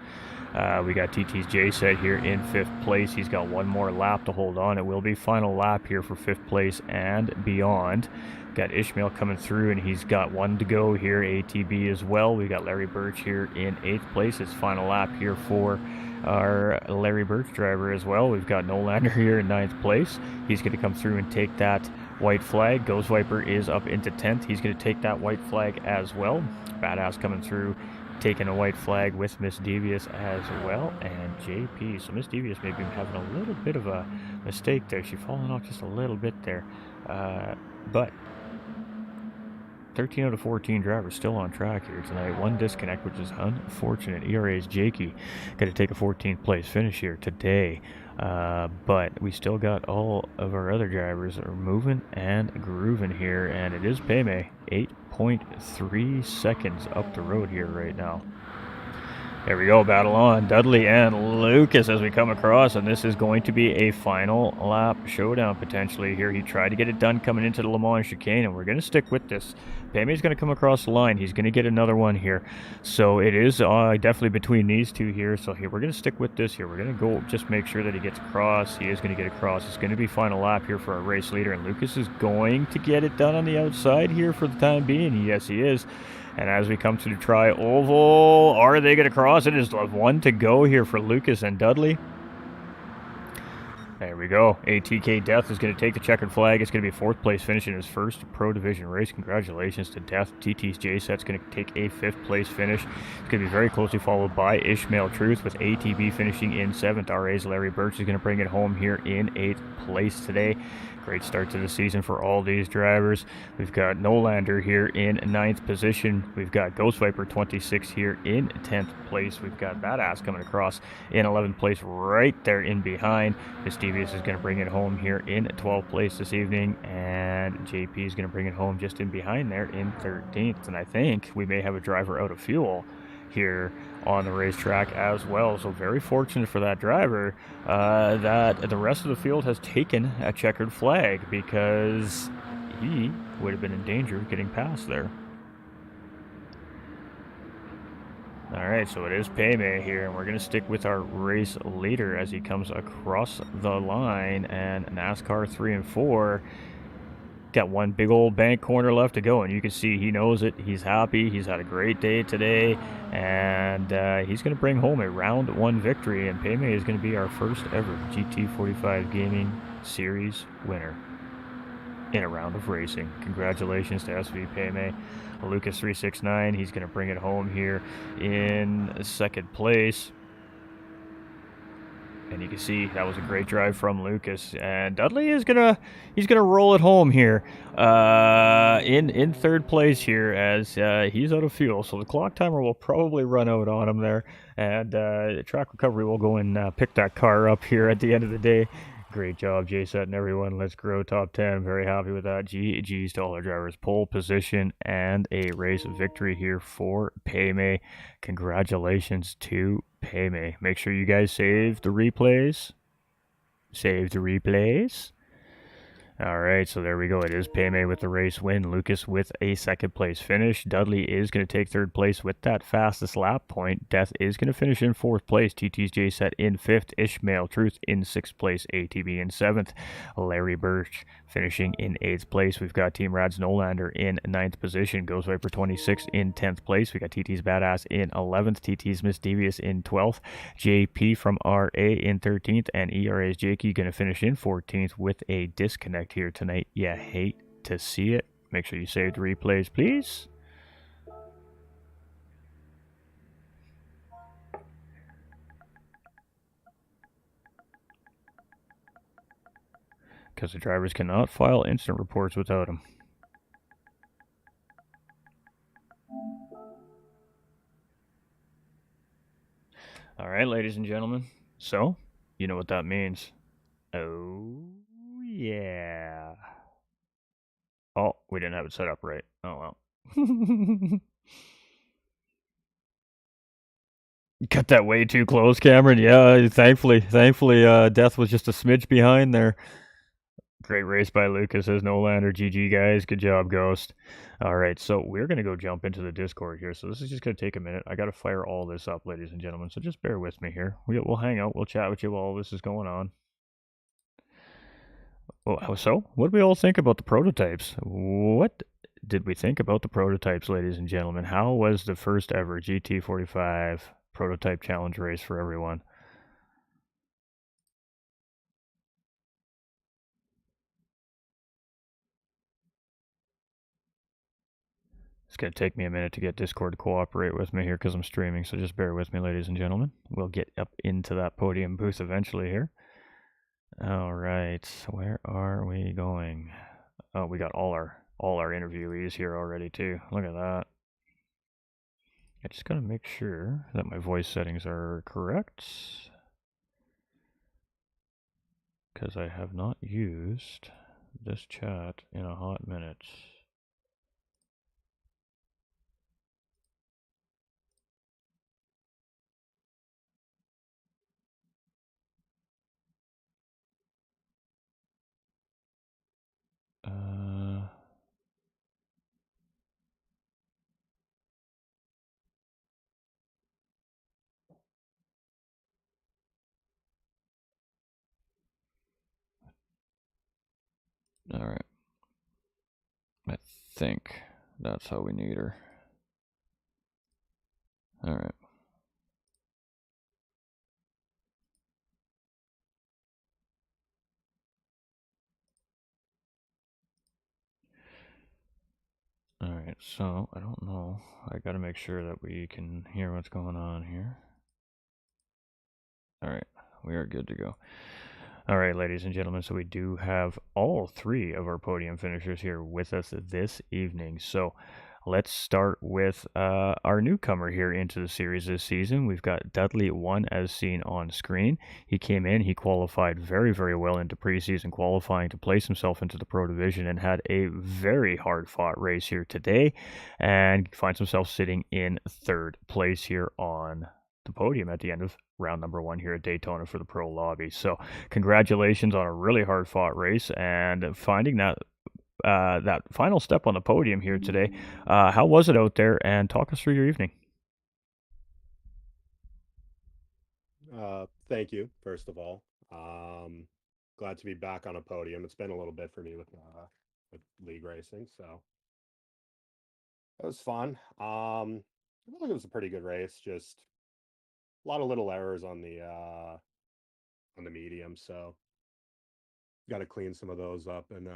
We got TT's J-Set here in 5th place. He's got 1 more lap to hold on. It will be final lap here for 5th place and beyond. Got Ishmael coming through, and he's got 1 to go here. ATB as well. We got Larry Birch here in 8th place. It's final lap here for our Larry Birch driver as well. We've got Nolander here in 9th place. He's going to come through and take that white flag. Ghost Viper is up into 10th. He's going to take that white flag as well. Badass coming through, taking a white flag with Miss Devious as well, and JP. So Miss Devious may be having a little bit of a mistake there. She's falling off just a little bit there, but 13 out of 14 drivers still on track here tonight. 1 disconnect, which is unfortunate. ERA's Jakey going to take a 14th place finish here today. But we still got all of our other drivers that are moving and grooving here. And it is Paymay, 8.3 seconds up the road here right now. There we go, battle on. Dudley and Lucas as we come across, and this is going to be a final lap showdown potentially here. He tried to get it done coming into the Le Mans chicane, and we're going to stick with this. Payme's going to come across the line. He's going to get another one here. So it is definitely between these two here. So here, we're going to stick with this here. We're going to go just make sure that he gets across. He is going to get across. It's going to be final lap here for our race leader, and Lucas is going to get it done on the outside here for the time being. Yes, he is. And as we come to the tri-oval, are they going to cross? It is one to go here for Lucas and Dudley. There we go. ATK Death is going to take the checkered flag. It's going to be 4th place finish in his first Pro Division race. Congratulations to Death. TT's J-Set's going to take a 5th place finish. It's going to be very closely followed by Ishmael Truth with ATB finishing in 7th. RA's Larry Birch is going to bring it home here in 8th place today. Great start to the season for all these drivers. We've got Nolander here in 9th position. We've got Ghost Viper 26 here in 10th place. We've got Badass coming across in 11th place right there in behind. Misdevious is going to bring it home here in 12th place this evening. And JP is going to bring it home just in behind there in 13th. And I think we may have a driver out of fuel here on the racetrack as well. So very fortunate for that driver that the rest of the field has taken a checkered flag, because he would have been in danger of getting past there. Alright, so it is Payme here, and we're going to stick with our race leader as he comes across the line. And NASCAR 3 and 4 got one big old bank corner left to go, and you can see he knows it. He's happy. He's had a great day today, and he's going to bring home a round 1 victory, and Payme is going to be our first ever GT45 Gaming Series winner in a round of racing. Congratulations to SV Payme. Lucas 369, he's going to bring it home here in 2nd place. And you can see that was a great drive from Lucas, and Dudley is he's gonna roll it home here in 3rd place here as he's out of fuel. So the clock timer will probably run out on him there, and track recovery will go and pick that car up here at the end of the day. Great job, J-Set and everyone. Let's grow top 10. Very happy with that. GG's to all our drivers. Pole position and a race victory here for Payme. Congratulations to Payme. Make sure you guys save the replays. Save the replays. Alright, so there we go. It is Payme with the race win. Lucas with a 2nd place finish. Dudley is going to take 3rd place with that fastest lap point. Death is going to finish in 4th place. TT's J-Set in 5th. Ishmael Truth in 6th place. ATB in 7th. Larry Birch finishing in 8th place. We've got Team Rad's Nolander in 9th position. Ghost Viper 26 in 10th place. We got TT's Badass in 11th. TT's Misdevious in 12th. JP from RA in 13th. And ERA's Jakey going to finish in 14th with a disconnect here tonight. You hate to see it. Make sure you save the replays, please. Because the drivers cannot file incident reports without them. All right, ladies and gentlemen. So, you know what that means. Oh, yeah. Oh, we didn't have it set up right. Oh, well. Cut that way too close, Cameron. Yeah, thankfully, Death was just a smidge behind there. Great race by Lucas, says Nolander. GG, guys. Good job, Ghost. All right, so we're going to go jump into the Discord here. So this is just going to take a minute. I got to fire all this up, ladies and gentlemen. So just bear with me here. We'll hang out. We'll chat with you while all this is going on. So, what do we all think about the prototypes? What did we think about the prototypes, ladies and gentlemen? How was the first ever GT45 prototype challenge race for everyone? It's going to take me a minute to get Discord to cooperate with me here because I'm streaming, so just bear with me, ladies and gentlemen. We'll get up into that podium booth eventually here. All right, where are we going? Oh, we got all our interviewees here already too. Look at that. I just gotta make sure that my voice settings are correct, because I have not used this chat in a hot minute. All right. I think that's how we need her. All right. All right. So I don't know. I got to make sure that we can hear what's going on here. All right. We are good to go. All right, ladies and gentlemen, so we do have all three of our podium finishers here with us this evening. So let's start with our newcomer here into the series this season. We've got Dudley 1 as seen on screen. He came in, he qualified very, very well into preseason qualifying to place himself into the Pro Division and had a very hard-fought race here today and finds himself sitting in third place here on the podium at the end of round number 1 here at Daytona for the Pro Lobby. So congratulations on a really hard fought race and finding that that final step on the podium here today. How was it out there? And talk us through your evening. Thank you, first of all. Glad to be back on a podium. It's been a little bit for me with league racing, so it was fun. I feel like it was a pretty good race. Just a lot of little errors on the medium, so got to clean some of those up and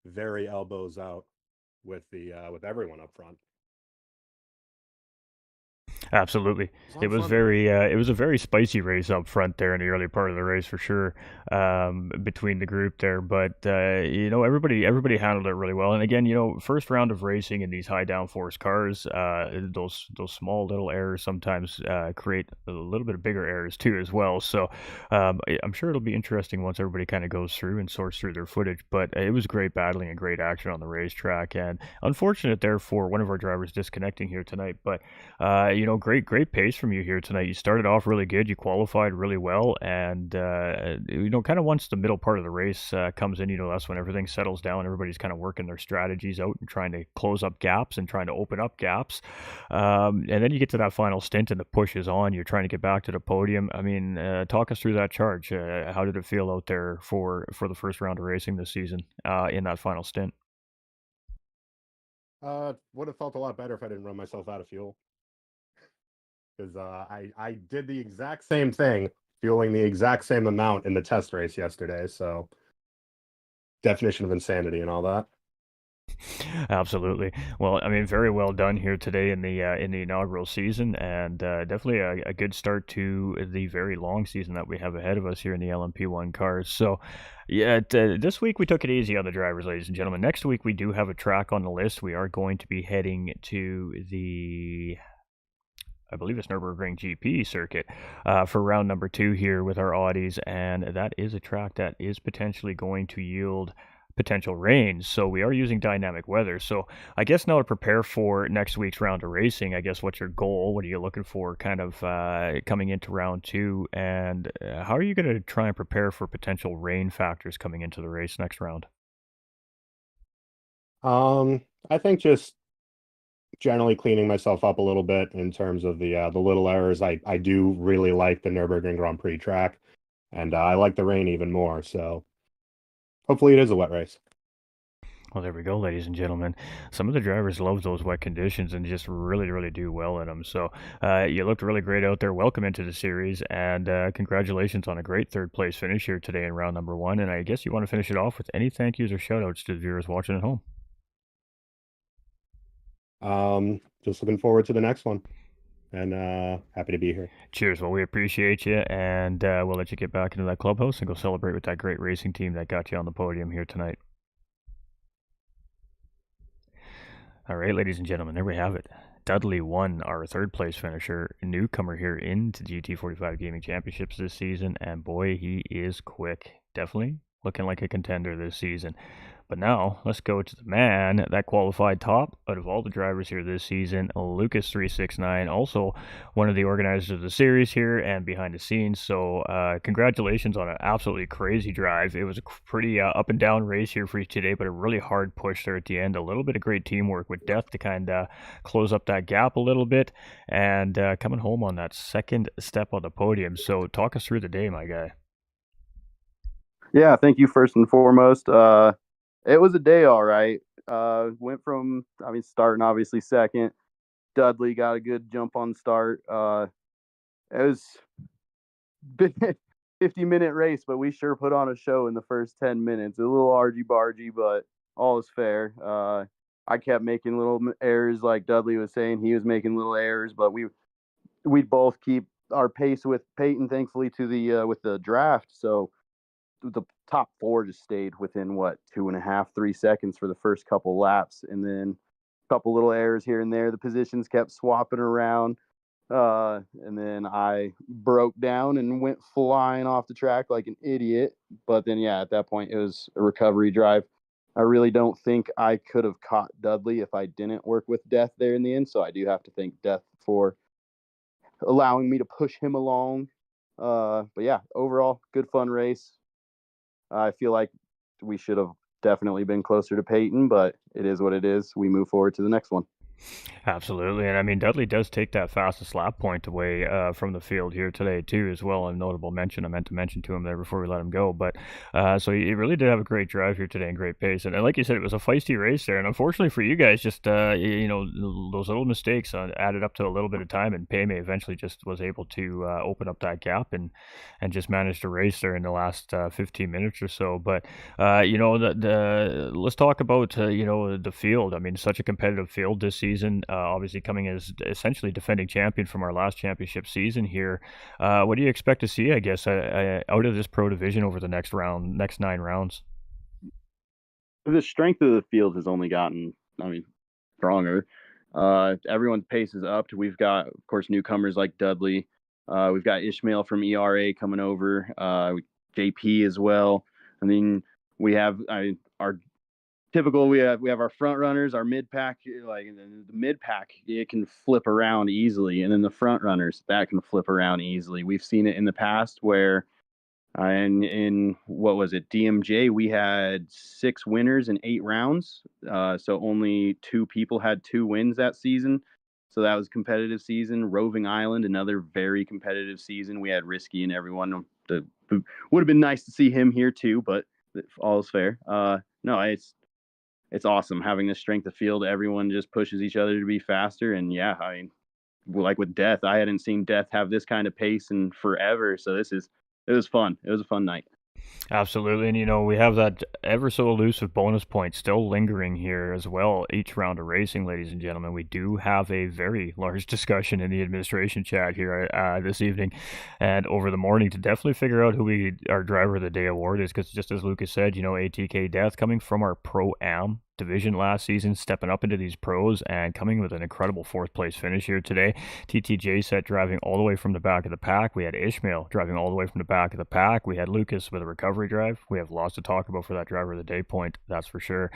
very elbows out with with everyone up front. Absolutely, it was a very spicy race up front there in the early part of the race for sure, between the group there. But everybody handled it really well. And again, first round of racing in these high downforce cars, those small little errors sometimes create a little bit of bigger errors too as well. So I'm sure it'll be interesting once everybody kind of goes through and sorts through their footage. But it was great battling and great action on the racetrack, and unfortunate there for one of our drivers disconnecting here tonight. But great pace from you here tonight. You started off really good. You qualified really well, and kind of once the middle part of the race comes in, that's when everything settles down. Everybody's kind of working their strategies out and trying to close up gaps and trying to open up gaps. And then you get to that final stint, and the push is on. You're trying to get back to the podium. I mean, talk us through that charge. How did it feel out there for the first round of racing this season in that final stint? Would have felt a lot better if I didn't run myself out of fuel. Because I did the exact same thing, fueling the exact same amount in the test race yesterday. So, definition of insanity and all that. Absolutely. Well, I mean, very well done here today in the inaugural season, and definitely a good start to the very long season that we have ahead of us here in the LMP1 cars. So, yeah, this week we took it easy on the drivers, ladies and gentlemen. Next week we do have a track on the list. We are going to be heading to the, I believe it's Nürburgring GP circuit for round number 2 here with our Audis, and that is a track that is potentially going to yield potential rain. So we are using dynamic weather. So I guess now to prepare for next week's round of racing, I guess what's your goal? What are you looking for kind of coming into round 2? And how are you going to try and prepare for potential rain factors coming into the race next round? I think just generally cleaning myself up a little bit in terms of the little errors. I do really like the Nürburgring Grand Prix track, and I like the rain even more. So hopefully it is a wet race. Well, there we go, ladies and gentlemen. Some of the drivers love those wet conditions and just really, really do well in them. So you looked really great out there. Welcome into the series, and congratulations on a great third place finish here today in round number 1. And I guess you want to finish it off with any thank yous or shout outs to the viewers watching at home. Just looking forward to the next one, and happy to be here. Cheers. Well, we appreciate you, and we'll let you get back into that clubhouse and go celebrate with that great racing team that got you on the podium here tonight. All right, ladies and gentlemen, there we have it. Dudley won our third place finisher, newcomer here into GT45 Gaming Championships this season, and boy, he is quick. Definitely looking like a contender this season. But now, let's go to the man that qualified top out of all the drivers here this season, Lucas369, also one of the organizers of the series here and behind the scenes. So congratulations on an absolutely crazy drive. It was a pretty up and down race here for you today, but a really hard push there at the end. A little bit of great teamwork with Death to kind of close up that gap a little bit, and coming home on that second step on the podium. So talk us through the day, my guy. Yeah, thank you first and foremost. It was a day all right. Went from, starting obviously second. Dudley got a good jump on start. It was been 50-minute race, but we sure put on a show in the first 10 minutes. A little argy-bargy, but all is fair. I kept making little errors like Dudley was saying. He was making little errors, but we both keep our pace with Peyton, thankfully, to the with the draft. So the top four just stayed within what 2.5, 3 seconds for the first couple laps, and then a couple little errors here and there. The positions kept swapping around, and then I broke down and went flying off the track like an idiot. But then, yeah, at that point, it was a recovery drive. I really don't think I could have caught Dudley if I didn't work with Death there in the end. So I do have to thank Death for allowing me to push him along. But yeah, overall, good fun race. I feel like we should have definitely been closer to Peyton, but it is what it is. We move forward to the next one. Absolutely, and I mean Dudley does take that fastest lap point away from the field here today too, as well. A notable mention. I meant to mention to him there before we let him go, but so he really did have a great drive here today and great pace. And like you said, it was a feisty race there. And unfortunately for you guys, just those little mistakes added up to a little bit of time, and Payme eventually just was able to open up that gap and just managed to race there in the last 15 minutes or so. But the let's talk about the field. I mean, such a competitive field this season. Obviously, coming as essentially defending champion from our last championship season here. What do you expect to see? I guess out of this pro division over the next 9 rounds. The strength of the field has only gotten, stronger. Everyone's pace is upped. We've got, of course, newcomers like Dudley. We've got Ishmael from ERA coming over. JP as well. I mean, we have our typical. We have our front runners, our mid pack. Like the mid pack, it can flip around easily, and then the front runners that can flip around easily. We've seen it in the past where. And in what was it, DMJ, we had 6 winners in 8 rounds. So only 2 people had 2 wins that season. So that was a competitive season. Roving Island, another very competitive season. We had Risky and everyone. Would have been nice to see him here too, but all is fair. No, it's awesome having this strength of field. Everyone just pushes each other to be faster. And yeah, like with Death, I hadn't seen Death have this kind of pace in forever. So it was fun. It was a fun night. Absolutely, and we have that ever so elusive bonus point still lingering here as well. Each round of racing, ladies and gentlemen, we do have a very large discussion in the administration chat here this evening and over the morning to definitely figure out who our driver of the day award is. Because just as Lucas said, ATK Death coming from our Pro-Am division last season, stepping up into these pros and coming with an incredible 4th place finish here today. TTJ set driving all the way from the back of the pack. We had Ishmael driving all the way from the back of the pack. We had Lucas with a recovery drive. We have lots to talk about for that driver of the day point, that's for sure.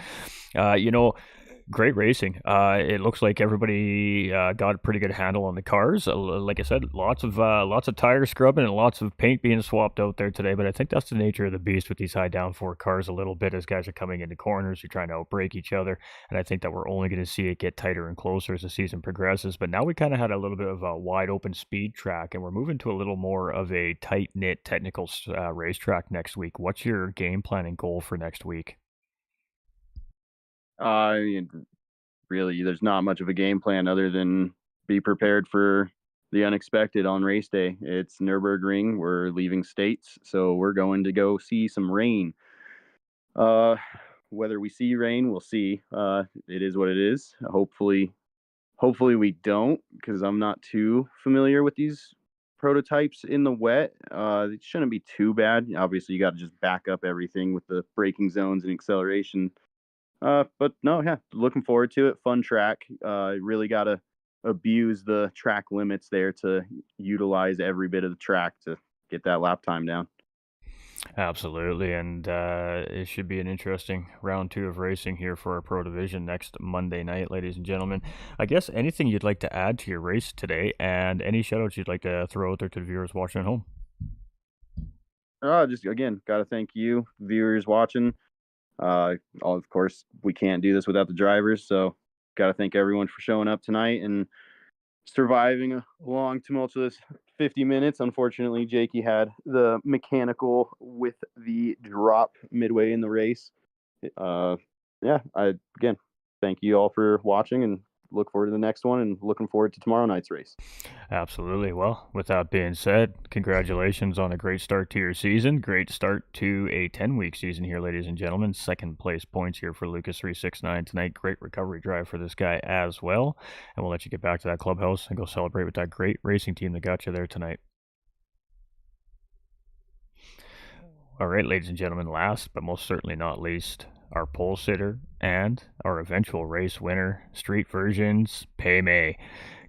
Great racing. It looks like everybody got a pretty good handle on the cars. Like I said, lots of tire scrubbing and lots of paint being swapped out there today. But I think that's the nature of the beast with these high downforce cars a little bit as guys are coming into corners. You're trying to outbrake each other. And I think that we're only going to see it get tighter and closer as the season progresses. But now we kind of had a little bit of a wide open speed track, and we're moving to a little more of a tight knit technical racetrack next week. What's your game plan and goal for next week? Really, there's not much of a game plan other than be prepared for the unexpected on race day. It's Nürburgring. We're leaving states, so we're going to go see some rain. Whether we see rain, we'll see. It is what it is. Hopefully we don't, because I'm not too familiar with these prototypes in the wet. It shouldn't be too bad. Obviously, you got to just back up everything with the braking zones and acceleration. But no, yeah, looking forward to it. Fun track. Really got to abuse the track limits there to utilize every bit of the track to get that lap time down. Absolutely, and it should be an interesting round 2 of racing here for our Pro Division next Monday night, ladies and gentlemen. I guess anything you'd like to add to your race today, and any shoutouts you'd like to throw out there to the viewers watching at home? Just again, got to thank you, viewers watching. Of course, we can't do this without the drivers, so got to thank everyone for showing up tonight and surviving a long, tumultuous 50 minutes. Unfortunately, Jakey had the mechanical with the drop midway in the race. Yeah, again, thank you all for watching and look forward to the next one and looking forward to tomorrow night's race. Absolutely. Well, with that being said, congratulations on a great start to your season. Great start to a 10-week season here, ladies and gentlemen. Second place points here for Lucas369 tonight. Great recovery drive for this guy as well. And we'll let you get back to that clubhouse and go celebrate with that great racing team that got you there tonight. All right, ladies and gentlemen, last but most certainly not least, our pole sitter and our eventual race winner, Street Versions, Pei Mei,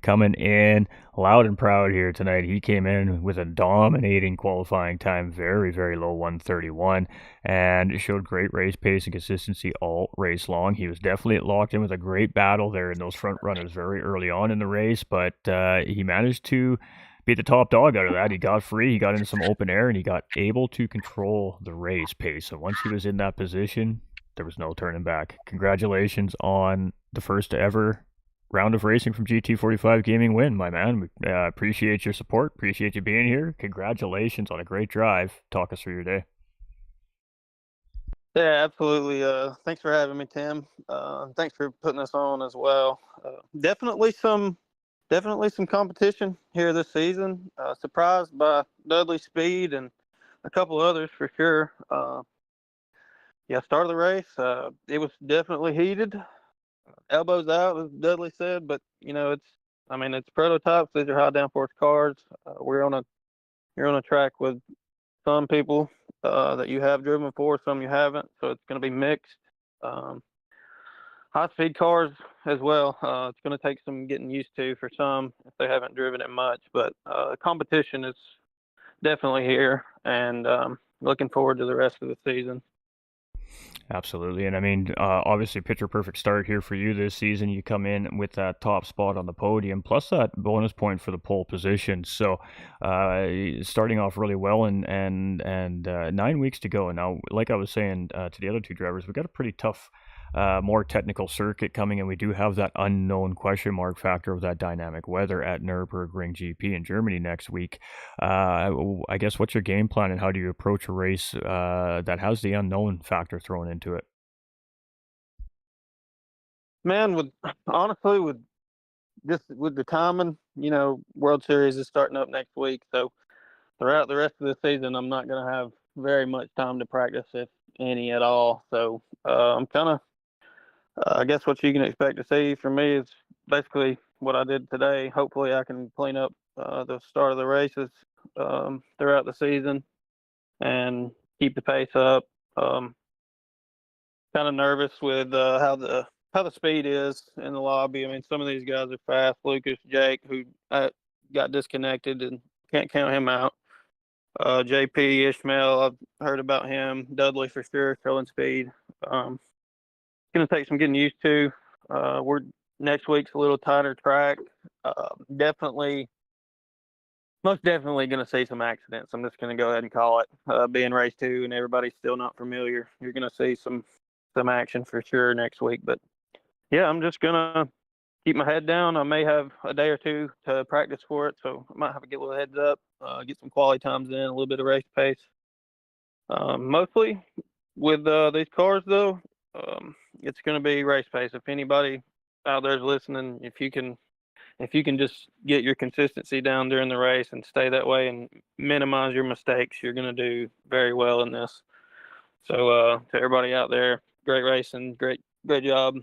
coming in loud and proud here tonight. He came in with a dominating qualifying time, very, very low 131, and showed great race pace and consistency all race long. He was definitely locked in with a great battle there in those front runners very early on in the race, but he managed to beat the top dog out of that. He got free, he got into some open air, and he got able to control the race pace. And once he was in that position, there was no turning back. Congratulations on the first ever round of racing from GT45 Gaming win, my man. We appreciate your support, appreciate you being here. Congratulations on a great drive. Talk us through your day. Yeah, absolutely. Thanks for having me, Tim. Thanks for putting us on as well. Definitely some competition here this season. Surprised by Dudley's speed and a couple others for sure. Yeah, start of the race, it was definitely heated. Elbows out, as Dudley said, but it's prototypes. These are high downforce cars. You're on a track with some people that you have driven for, some you haven't, so it's going to be mixed. High speed cars as well. It's going to take some getting used to for some if they haven't driven it much, but competition is definitely here, and looking forward to the rest of the season. Absolutely. And I mean, obviously, picture perfect start here for you this season. You come in with that top spot on the podium, plus that bonus point for the pole position. So, starting off really well, and 9 weeks to go. Now, like I was saying to the other two drivers, we got a pretty tough, more technical circuit coming, and we do have that unknown question mark factor of that dynamic weather at Nürburgring GP in Germany next week. I guess what's your game plan, and how do you approach a race that has the unknown factor thrown into it? Man, with the timing, World Series is starting up next week, so throughout the rest of the season, I'm not going to have very much time to practice, if any at all. So I'm kind of, I guess what you can expect to see from me is basically what I did today. Hopefully, I can clean up the start of the races throughout the season and keep the pace up. Kind of nervous with how the speed is in the lobby. I mean, some of these guys are fast. Lucas, Jake, who got disconnected and can't count him out. JP, Ishmael, I've heard about him. Dudley for sure, showing speed. It's going to take some getting used to. Next week's a little tighter track. Most definitely going to see some accidents. I'm just going to go ahead and call it. Being race 2 and everybody's still not familiar, you're going to see some action for sure next week. But yeah, I'm just going to keep my head down. I may have a day or two to practice for it, so I might have to get a little heads up, get some quality times in, a little bit of race pace. Mostly with these cars, though, it's going to be race pace. If anybody out there's listening, if you can just get your consistency down during the race and stay that way and minimize your mistakes, you're going to do very well in this. So to everybody out there, great racing, great job.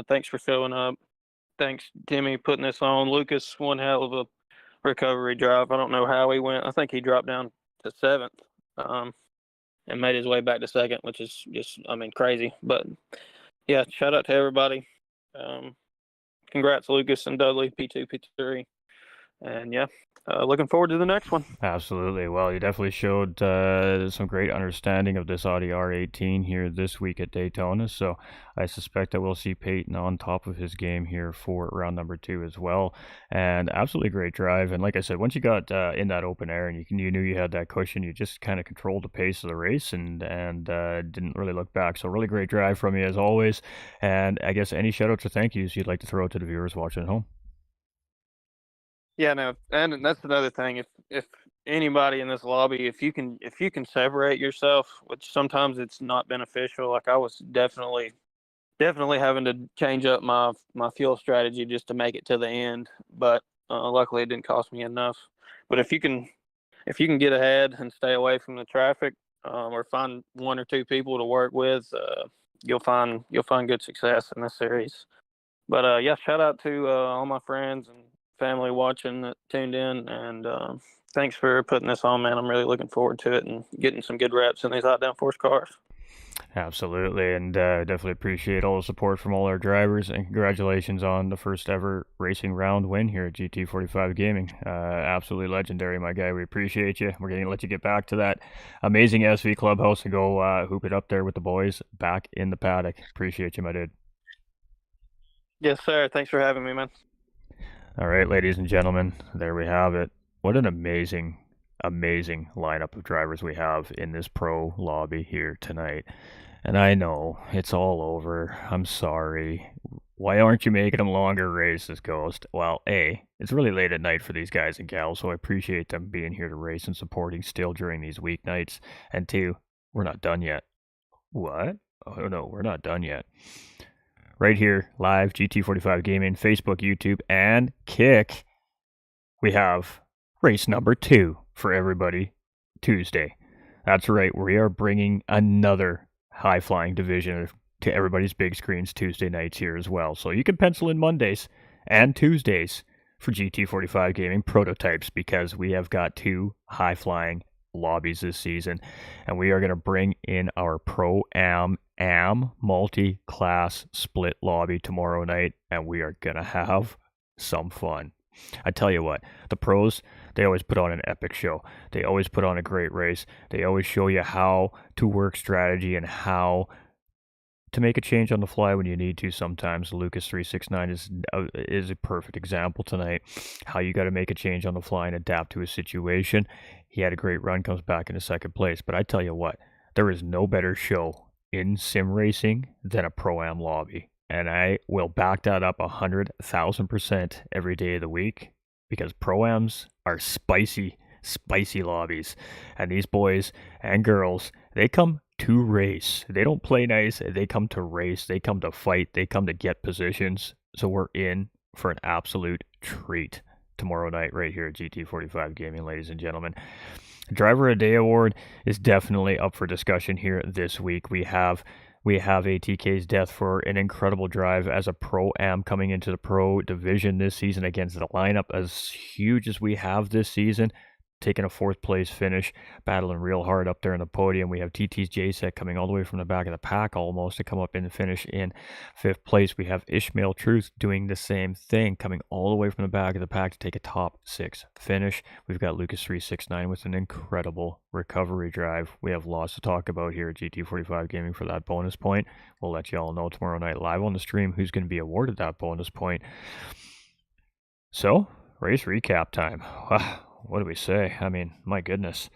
Thanks for showing up. Thanks, Timmy, putting this on. Lucas, one hell of a recovery drive. I don't know how he went. I think he dropped down to 7th and made his way back to 2nd, which is just, crazy. But yeah, shout out to everybody. Congrats, Lucas and Dudley, P2, P3. And yeah, looking forward to the next one. Absolutely. Well, you definitely showed some great understanding of this Audi R18 here this week at Daytona. So I suspect that we'll see Peyton on top of his game here for round number 2 as well. And absolutely great drive. And like I said, once you got in that open air and you knew you had that cushion, you just kind of controlled the pace of the race and didn't really look back. So really great drive from you as always. And I guess any shout outs or thank yous you'd like to throw out to the viewers watching at home? Yeah, no, and that's another thing. If anybody in this lobby, if you can separate yourself, which sometimes it's not beneficial. Like I was definitely having to change up my fuel strategy just to make it to the end, but luckily it didn't cost me enough. But if you can get ahead and stay away from the traffic, or find one or two people to work with, you'll find good success in this series. But yeah, shout out to all my friends and family watching that tuned in, and thanks for putting this on, man. I'm really looking forward to it and getting some good reps in these hot downforce cars. Absolutely, and definitely appreciate all the support from all our drivers, and congratulations on the first ever racing round win here at GT45 Gaming. Absolutely legendary, my guy. We appreciate you. We're going to let you get back to that amazing SV clubhouse and go hoop it up there with the boys back in the paddock. Appreciate you, my dude. Yes, sir. Thanks for having me, man. All right, ladies and gentlemen, there we have it. What an amazing lineup of drivers we have in this pro lobby here tonight. And I know it's all over. I'm sorry. Why aren't you making them longer races, Ghost? Well, A, it's really late at night for these guys and gals, so I appreciate them being here to race and supporting still during these weeknights. And two, we're not done yet. What? Oh no, we're not done yet. Right here, live, GT45 Gaming, Facebook, YouTube, and Kick, we have race number 2 for everybody Tuesday. That's right, we are bringing another high-flying division to everybody's big screens Tuesday nights here as well. So you can pencil in Mondays and Tuesdays for GT45 Gaming prototypes, because we have got 2 high-flying lobbies this season, and we are going to bring in our Pro-Am multi-class split lobby tomorrow night, and we are going to have some fun. I tell you what, the pros, they always put on an epic show. They always put on a great race. They always show you how to work strategy and how to make a change on the fly when you need to sometimes. Lucas369 is a perfect example tonight. How you got to make a change on the fly and adapt to a situation. He had a great run, comes back into second place. But I tell you what, there is no better show in sim racing than a Pro-Am lobby. And I will back that up 100,000% every day of the week, because Pro-Ams are spicy lobbies. And these boys and girls, they come to race. They don't play nice. They come to race. They come to fight. They come to get positions. So we're in for an absolute treat tomorrow night right here at GT45 Gaming, ladies and gentlemen. Driver of the Day award is definitely up for discussion here this week. We have ATK's death for an incredible drive as a Pro-Am coming into the Pro division this season against the lineup as huge as we have this season, taking a 4th place finish, battling real hard up there in the podium. We have TT's J-Set coming all the way from the back of the pack almost to come up and finish in 5th place. We have Ishmael Truth doing the same thing, coming all the way from the back of the pack to take a top 6 finish. We've got Lucas369 with an incredible recovery drive. We have lots to talk about here at GT45 Gaming for that bonus point. We'll let you all know tomorrow night live on the stream who's going to be awarded that bonus point. So, race recap time. What do we say? I mean, my goodness,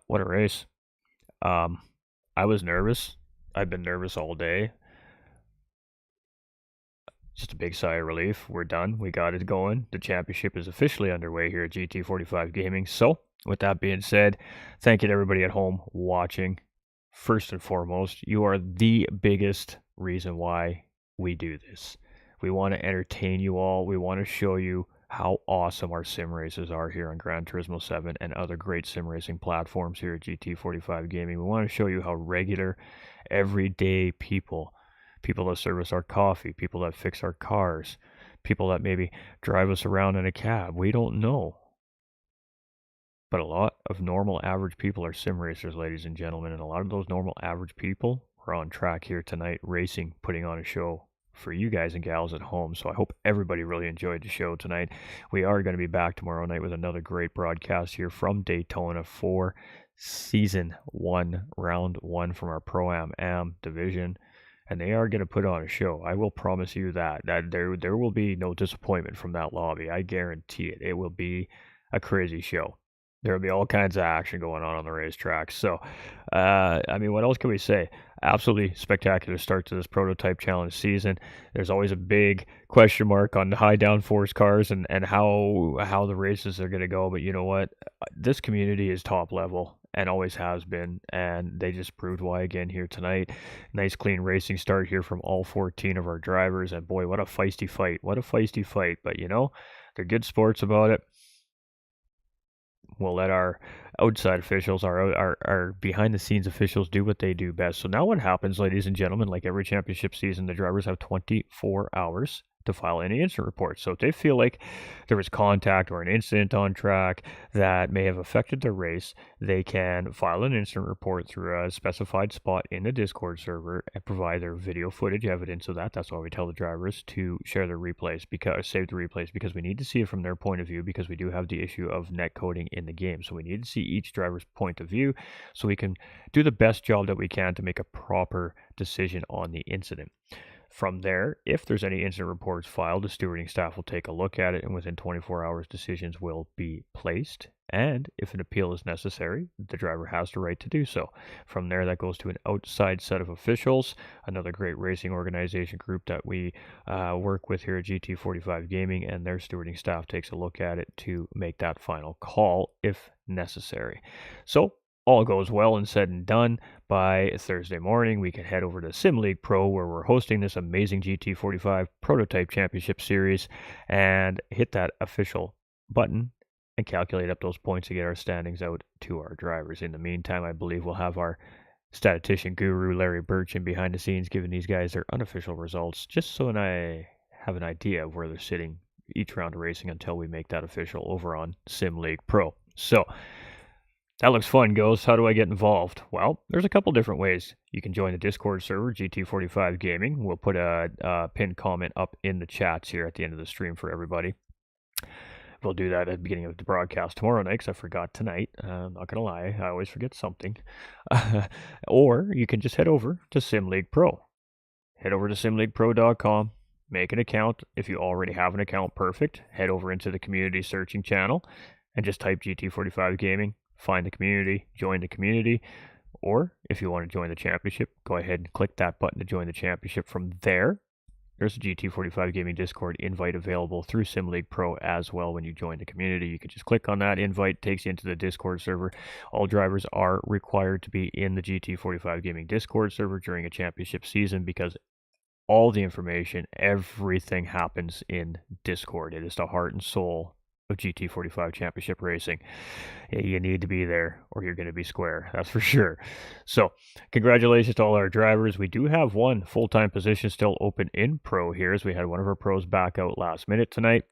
what a race. I was nervous. I've been nervous all day. Just a big sigh of relief. We're done. We got it going. The championship is officially underway here at GT45 Gaming. So, with that being said, thank you to everybody at home watching. First and foremost, you are the biggest reason why we do this. We want to entertain you all. We want to show you how awesome our sim races are here on Gran Turismo 7 and other great sim racing platforms here at GT45 Gaming. We want to show you how regular, everyday people that service our coffee, people that fix our cars, people that maybe drive us around in a cab, we don't know. But a lot of normal average people are sim racers, ladies and gentlemen, and a lot of those normal average people are on track here tonight, racing, putting on a show for you guys and gals at home. So I hope everybody really enjoyed the show tonight. We are going to be back tomorrow night with another great broadcast here from Daytona for Season 1, Round 1 from our Pro-Am division. And they are going to put on a show. I will promise you that there will be no disappointment from that lobby. I guarantee it. It will be a crazy show. There'll be all kinds of action going on the racetrack. So, I mean, what else can we say? Absolutely spectacular start to this prototype challenge season. There's always a big question mark on the high downforce cars and how the races are going to go. But you know what? This community is top level and always has been, and they just proved why again here tonight. Nice clean racing start here from all 14 of our drivers, and boy, what a feisty fight! What a feisty fight! But you know, they're good sports about it. We'll let our outside officials, our behind the scenes officials, do what they do best. So now what happens, ladies and gentlemen, like every championship season, the drivers have 24 hours to file any incident reports. So if they feel like there was contact or an incident on track that may have affected their race, they can file an incident report through a specified spot in the Discord server and provide their video footage evidence of that. That's why we tell the drivers to share their replays, because save the replays, because we need to see it from their point of view, because we do have the issue of net coding in the game. So we need to see each driver's point of view so we can do the best job that we can to make a proper decision on the incident. From there, if there's any incident reports filed, the stewarding staff will take a look at it, and within 24 hours, decisions will be placed. And if an appeal is necessary, the driver has the right to do so. From there, that goes to an outside set of officials, another great racing organization group that we work with here at GT45 Gaming, and their stewarding staff takes a look at it to make that final call if necessary. So, all goes well and said and done, by Thursday morning, we can head over to Sim League Pro, where we're hosting this amazing GT45 Prototype Championship Series, and hit that official button and calculate up those points to get our standings out to our drivers. In the meantime, I believe we'll have our statistician guru, Larry Burchin, behind the scenes giving these guys their unofficial results, just so I have an idea of where they're sitting each round of racing until we make that official over on Sim League Pro. So, that looks fun, Ghost. How do I get involved? Well, there's a couple different ways. You can join the Discord server, GT45 Gaming. We'll put a pinned comment up in the chats here at the end of the stream for everybody. We'll do that at the beginning of the broadcast tomorrow night, because I forgot tonight. I'm not going to lie, I always forget something. Or you can just head over to Sim League Pro. Head over to simleaguepro.com. Make an account. If you already have an account, perfect. Head over into the community searching channel and just type GT45 Gaming. Find the community, join the community, or if you want to join the championship, go ahead and click that button to join the championship. From there, there's a GT45 Gaming Discord invite available through Sim League Pro as well. When you join the community, you can just click on that invite, takes you into the Discord server. All drivers are required to be in the GT45 Gaming Discord server during a championship season, because all the information, everything happens in Discord. It is the heart and soul of GT45 Championship Racing. You need to be there or you're going to be square, that's for sure. So congratulations to all our drivers. We do have one full-time position still open in Pro here, as we had one of our pros back out last minute tonight.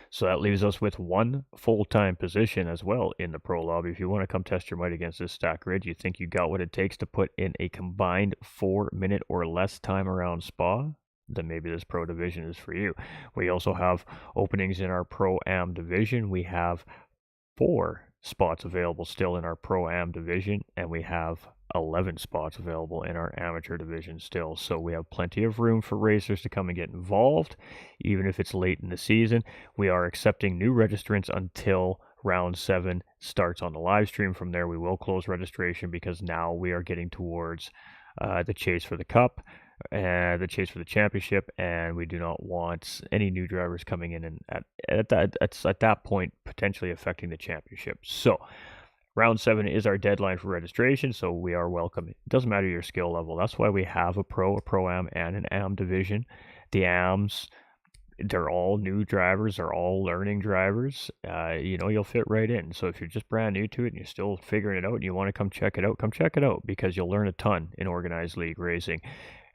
So that leaves us with one full-time position as well in the Pro lobby. If you want to come test your might against this stack grid, you think you got what it takes to put in a combined 4-minute or less time around Spa, then maybe this Pro division is for you. We also have openings in our Pro-Am division. We have 4 spots available still in our Pro-Am division, and we have 11 spots available in our amateur division still. So we have plenty of room for racers to come and get involved, even if it's late in the season. We are accepting new registrants until round 7 starts on the live stream. From there, we will close registration, because now we are getting towards the chase for the cup and the chase for the championship, and we do not want any new drivers coming in and at that point potentially affecting the championship. So round 7 is our deadline for registration, so we are welcome. It doesn't matter your skill level. That's why we have a Pro-Am, and an Am division. The Ams, they're all new drivers, they're all learning drivers. You'll fit right in. So if you're just brand new to it and you're still figuring it out and you want to come check it out, because you'll learn a ton in organized league racing.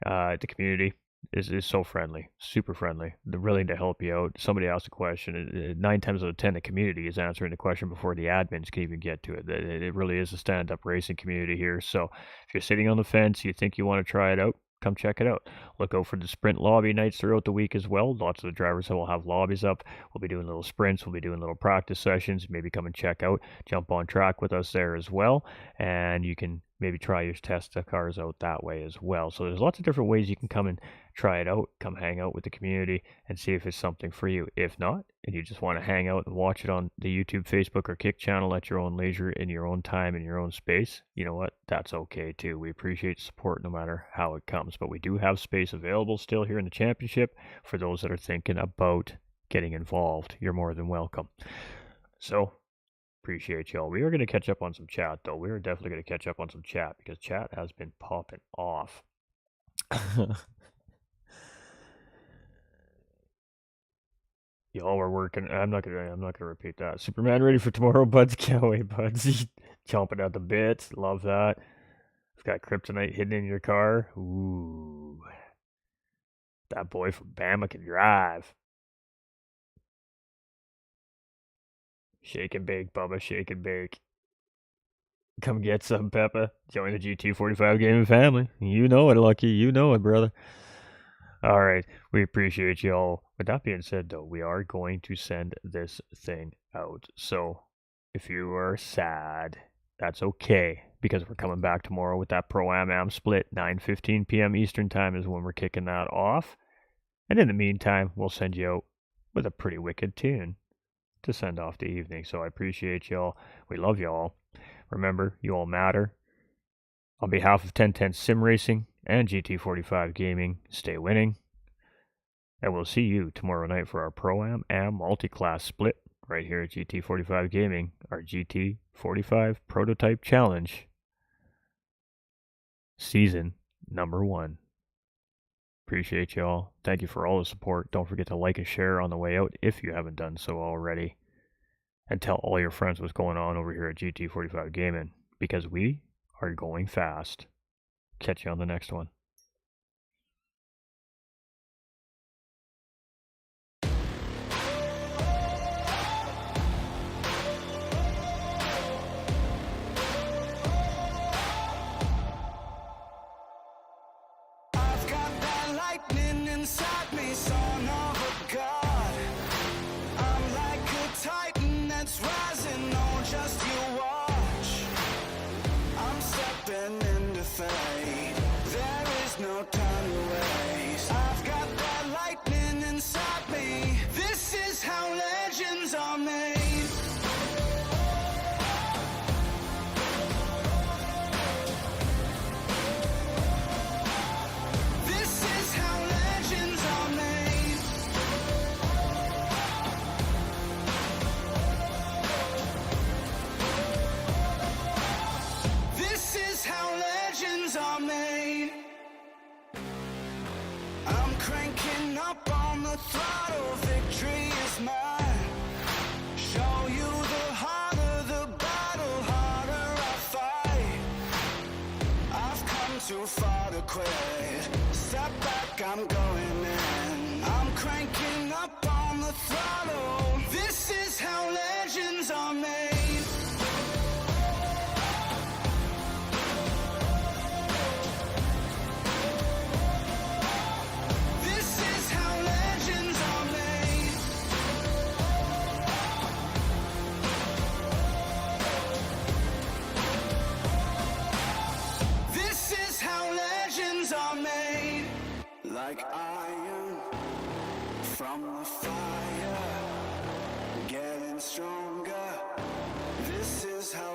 The community is so friendly, super friendly. They're willing to help you out. Somebody asked a question, 9 times out of 10 the community is answering the question before the admins can even get to it. It really is a stand-up racing community here. So if you're sitting on the fence, you think you want to try it out, come check it out. Look out for the sprint lobby nights throughout the week as well. Lots of the drivers will have lobbies up. We'll be doing little sprints. We'll be doing little practice sessions. Maybe come and check out, jump on track with us there as well. And you can maybe try your test the cars out that way as well. So there's lots of different ways you can come and try it out, come hang out with the community and see if it's something for you. If not, and you just want to hang out and watch it on the YouTube, Facebook, or Kick channel at your own leisure, in your own time, in your own space, you know what? That's okay too. We appreciate support no matter how it comes. But we do have space available still here in the championship for those that are thinking about getting involved. You're more than welcome. So, appreciate y'all. We are going to catch up on some chat, though. We are definitely going to catch up on some chat because chat has been popping off. Y'all were working. I'm not gonna repeat that. Superman ready for tomorrow, buds. Can't wait, buds. Chomping at the bit. Love that. It's got kryptonite hidden in your car. Ooh, that boy from Bama can drive. Shake and bake, Bubba. Shake and bake. Come get some, Peppa. Join the GT45 Gaming family. You know it, Lucky. You know it, brother. All right. We appreciate y'all. With that being said, though, we are going to send this thing out. So if you are sad, that's okay, because we're coming back tomorrow with that Pro-Am split. 9:15 p.m. Eastern time is when we're kicking that off. And in the meantime, we'll send you out with a pretty wicked tune to send off the evening. So I appreciate y'all. We love y'all. Remember, you all matter. On behalf of 10 Tenths Simracing and GT45 Gaming, stay winning. And we'll see you tomorrow night for our Pro-Am multi-class split right here at GT45 Gaming, our GT45 Prototype Challenge, season number 1. Appreciate y'all. Thank you for all the support. Don't forget to like and share on the way out if you haven't done so already. And tell all your friends what's going on over here at GT45 Gaming, because we are going fast. Catch you on the next one. I've got that lightning inside me, son of a god. I'm like a titan that's rising, no, just you watch. I'm stepping into fate, there is no time to waste. I've got that lightning inside me, this is how legends are made. This is how legends are made. This is how legends are made. I'm cranking up on the throttle, victory is mine. Show you the harder the battle, harder I fight. I've come too far to quit. Step back, I'm going in. I'm cranking up on the throttle. This is how legends are made. This is how legends are made. This is how legends are made. Like iron from the fire, getting stronger. This is how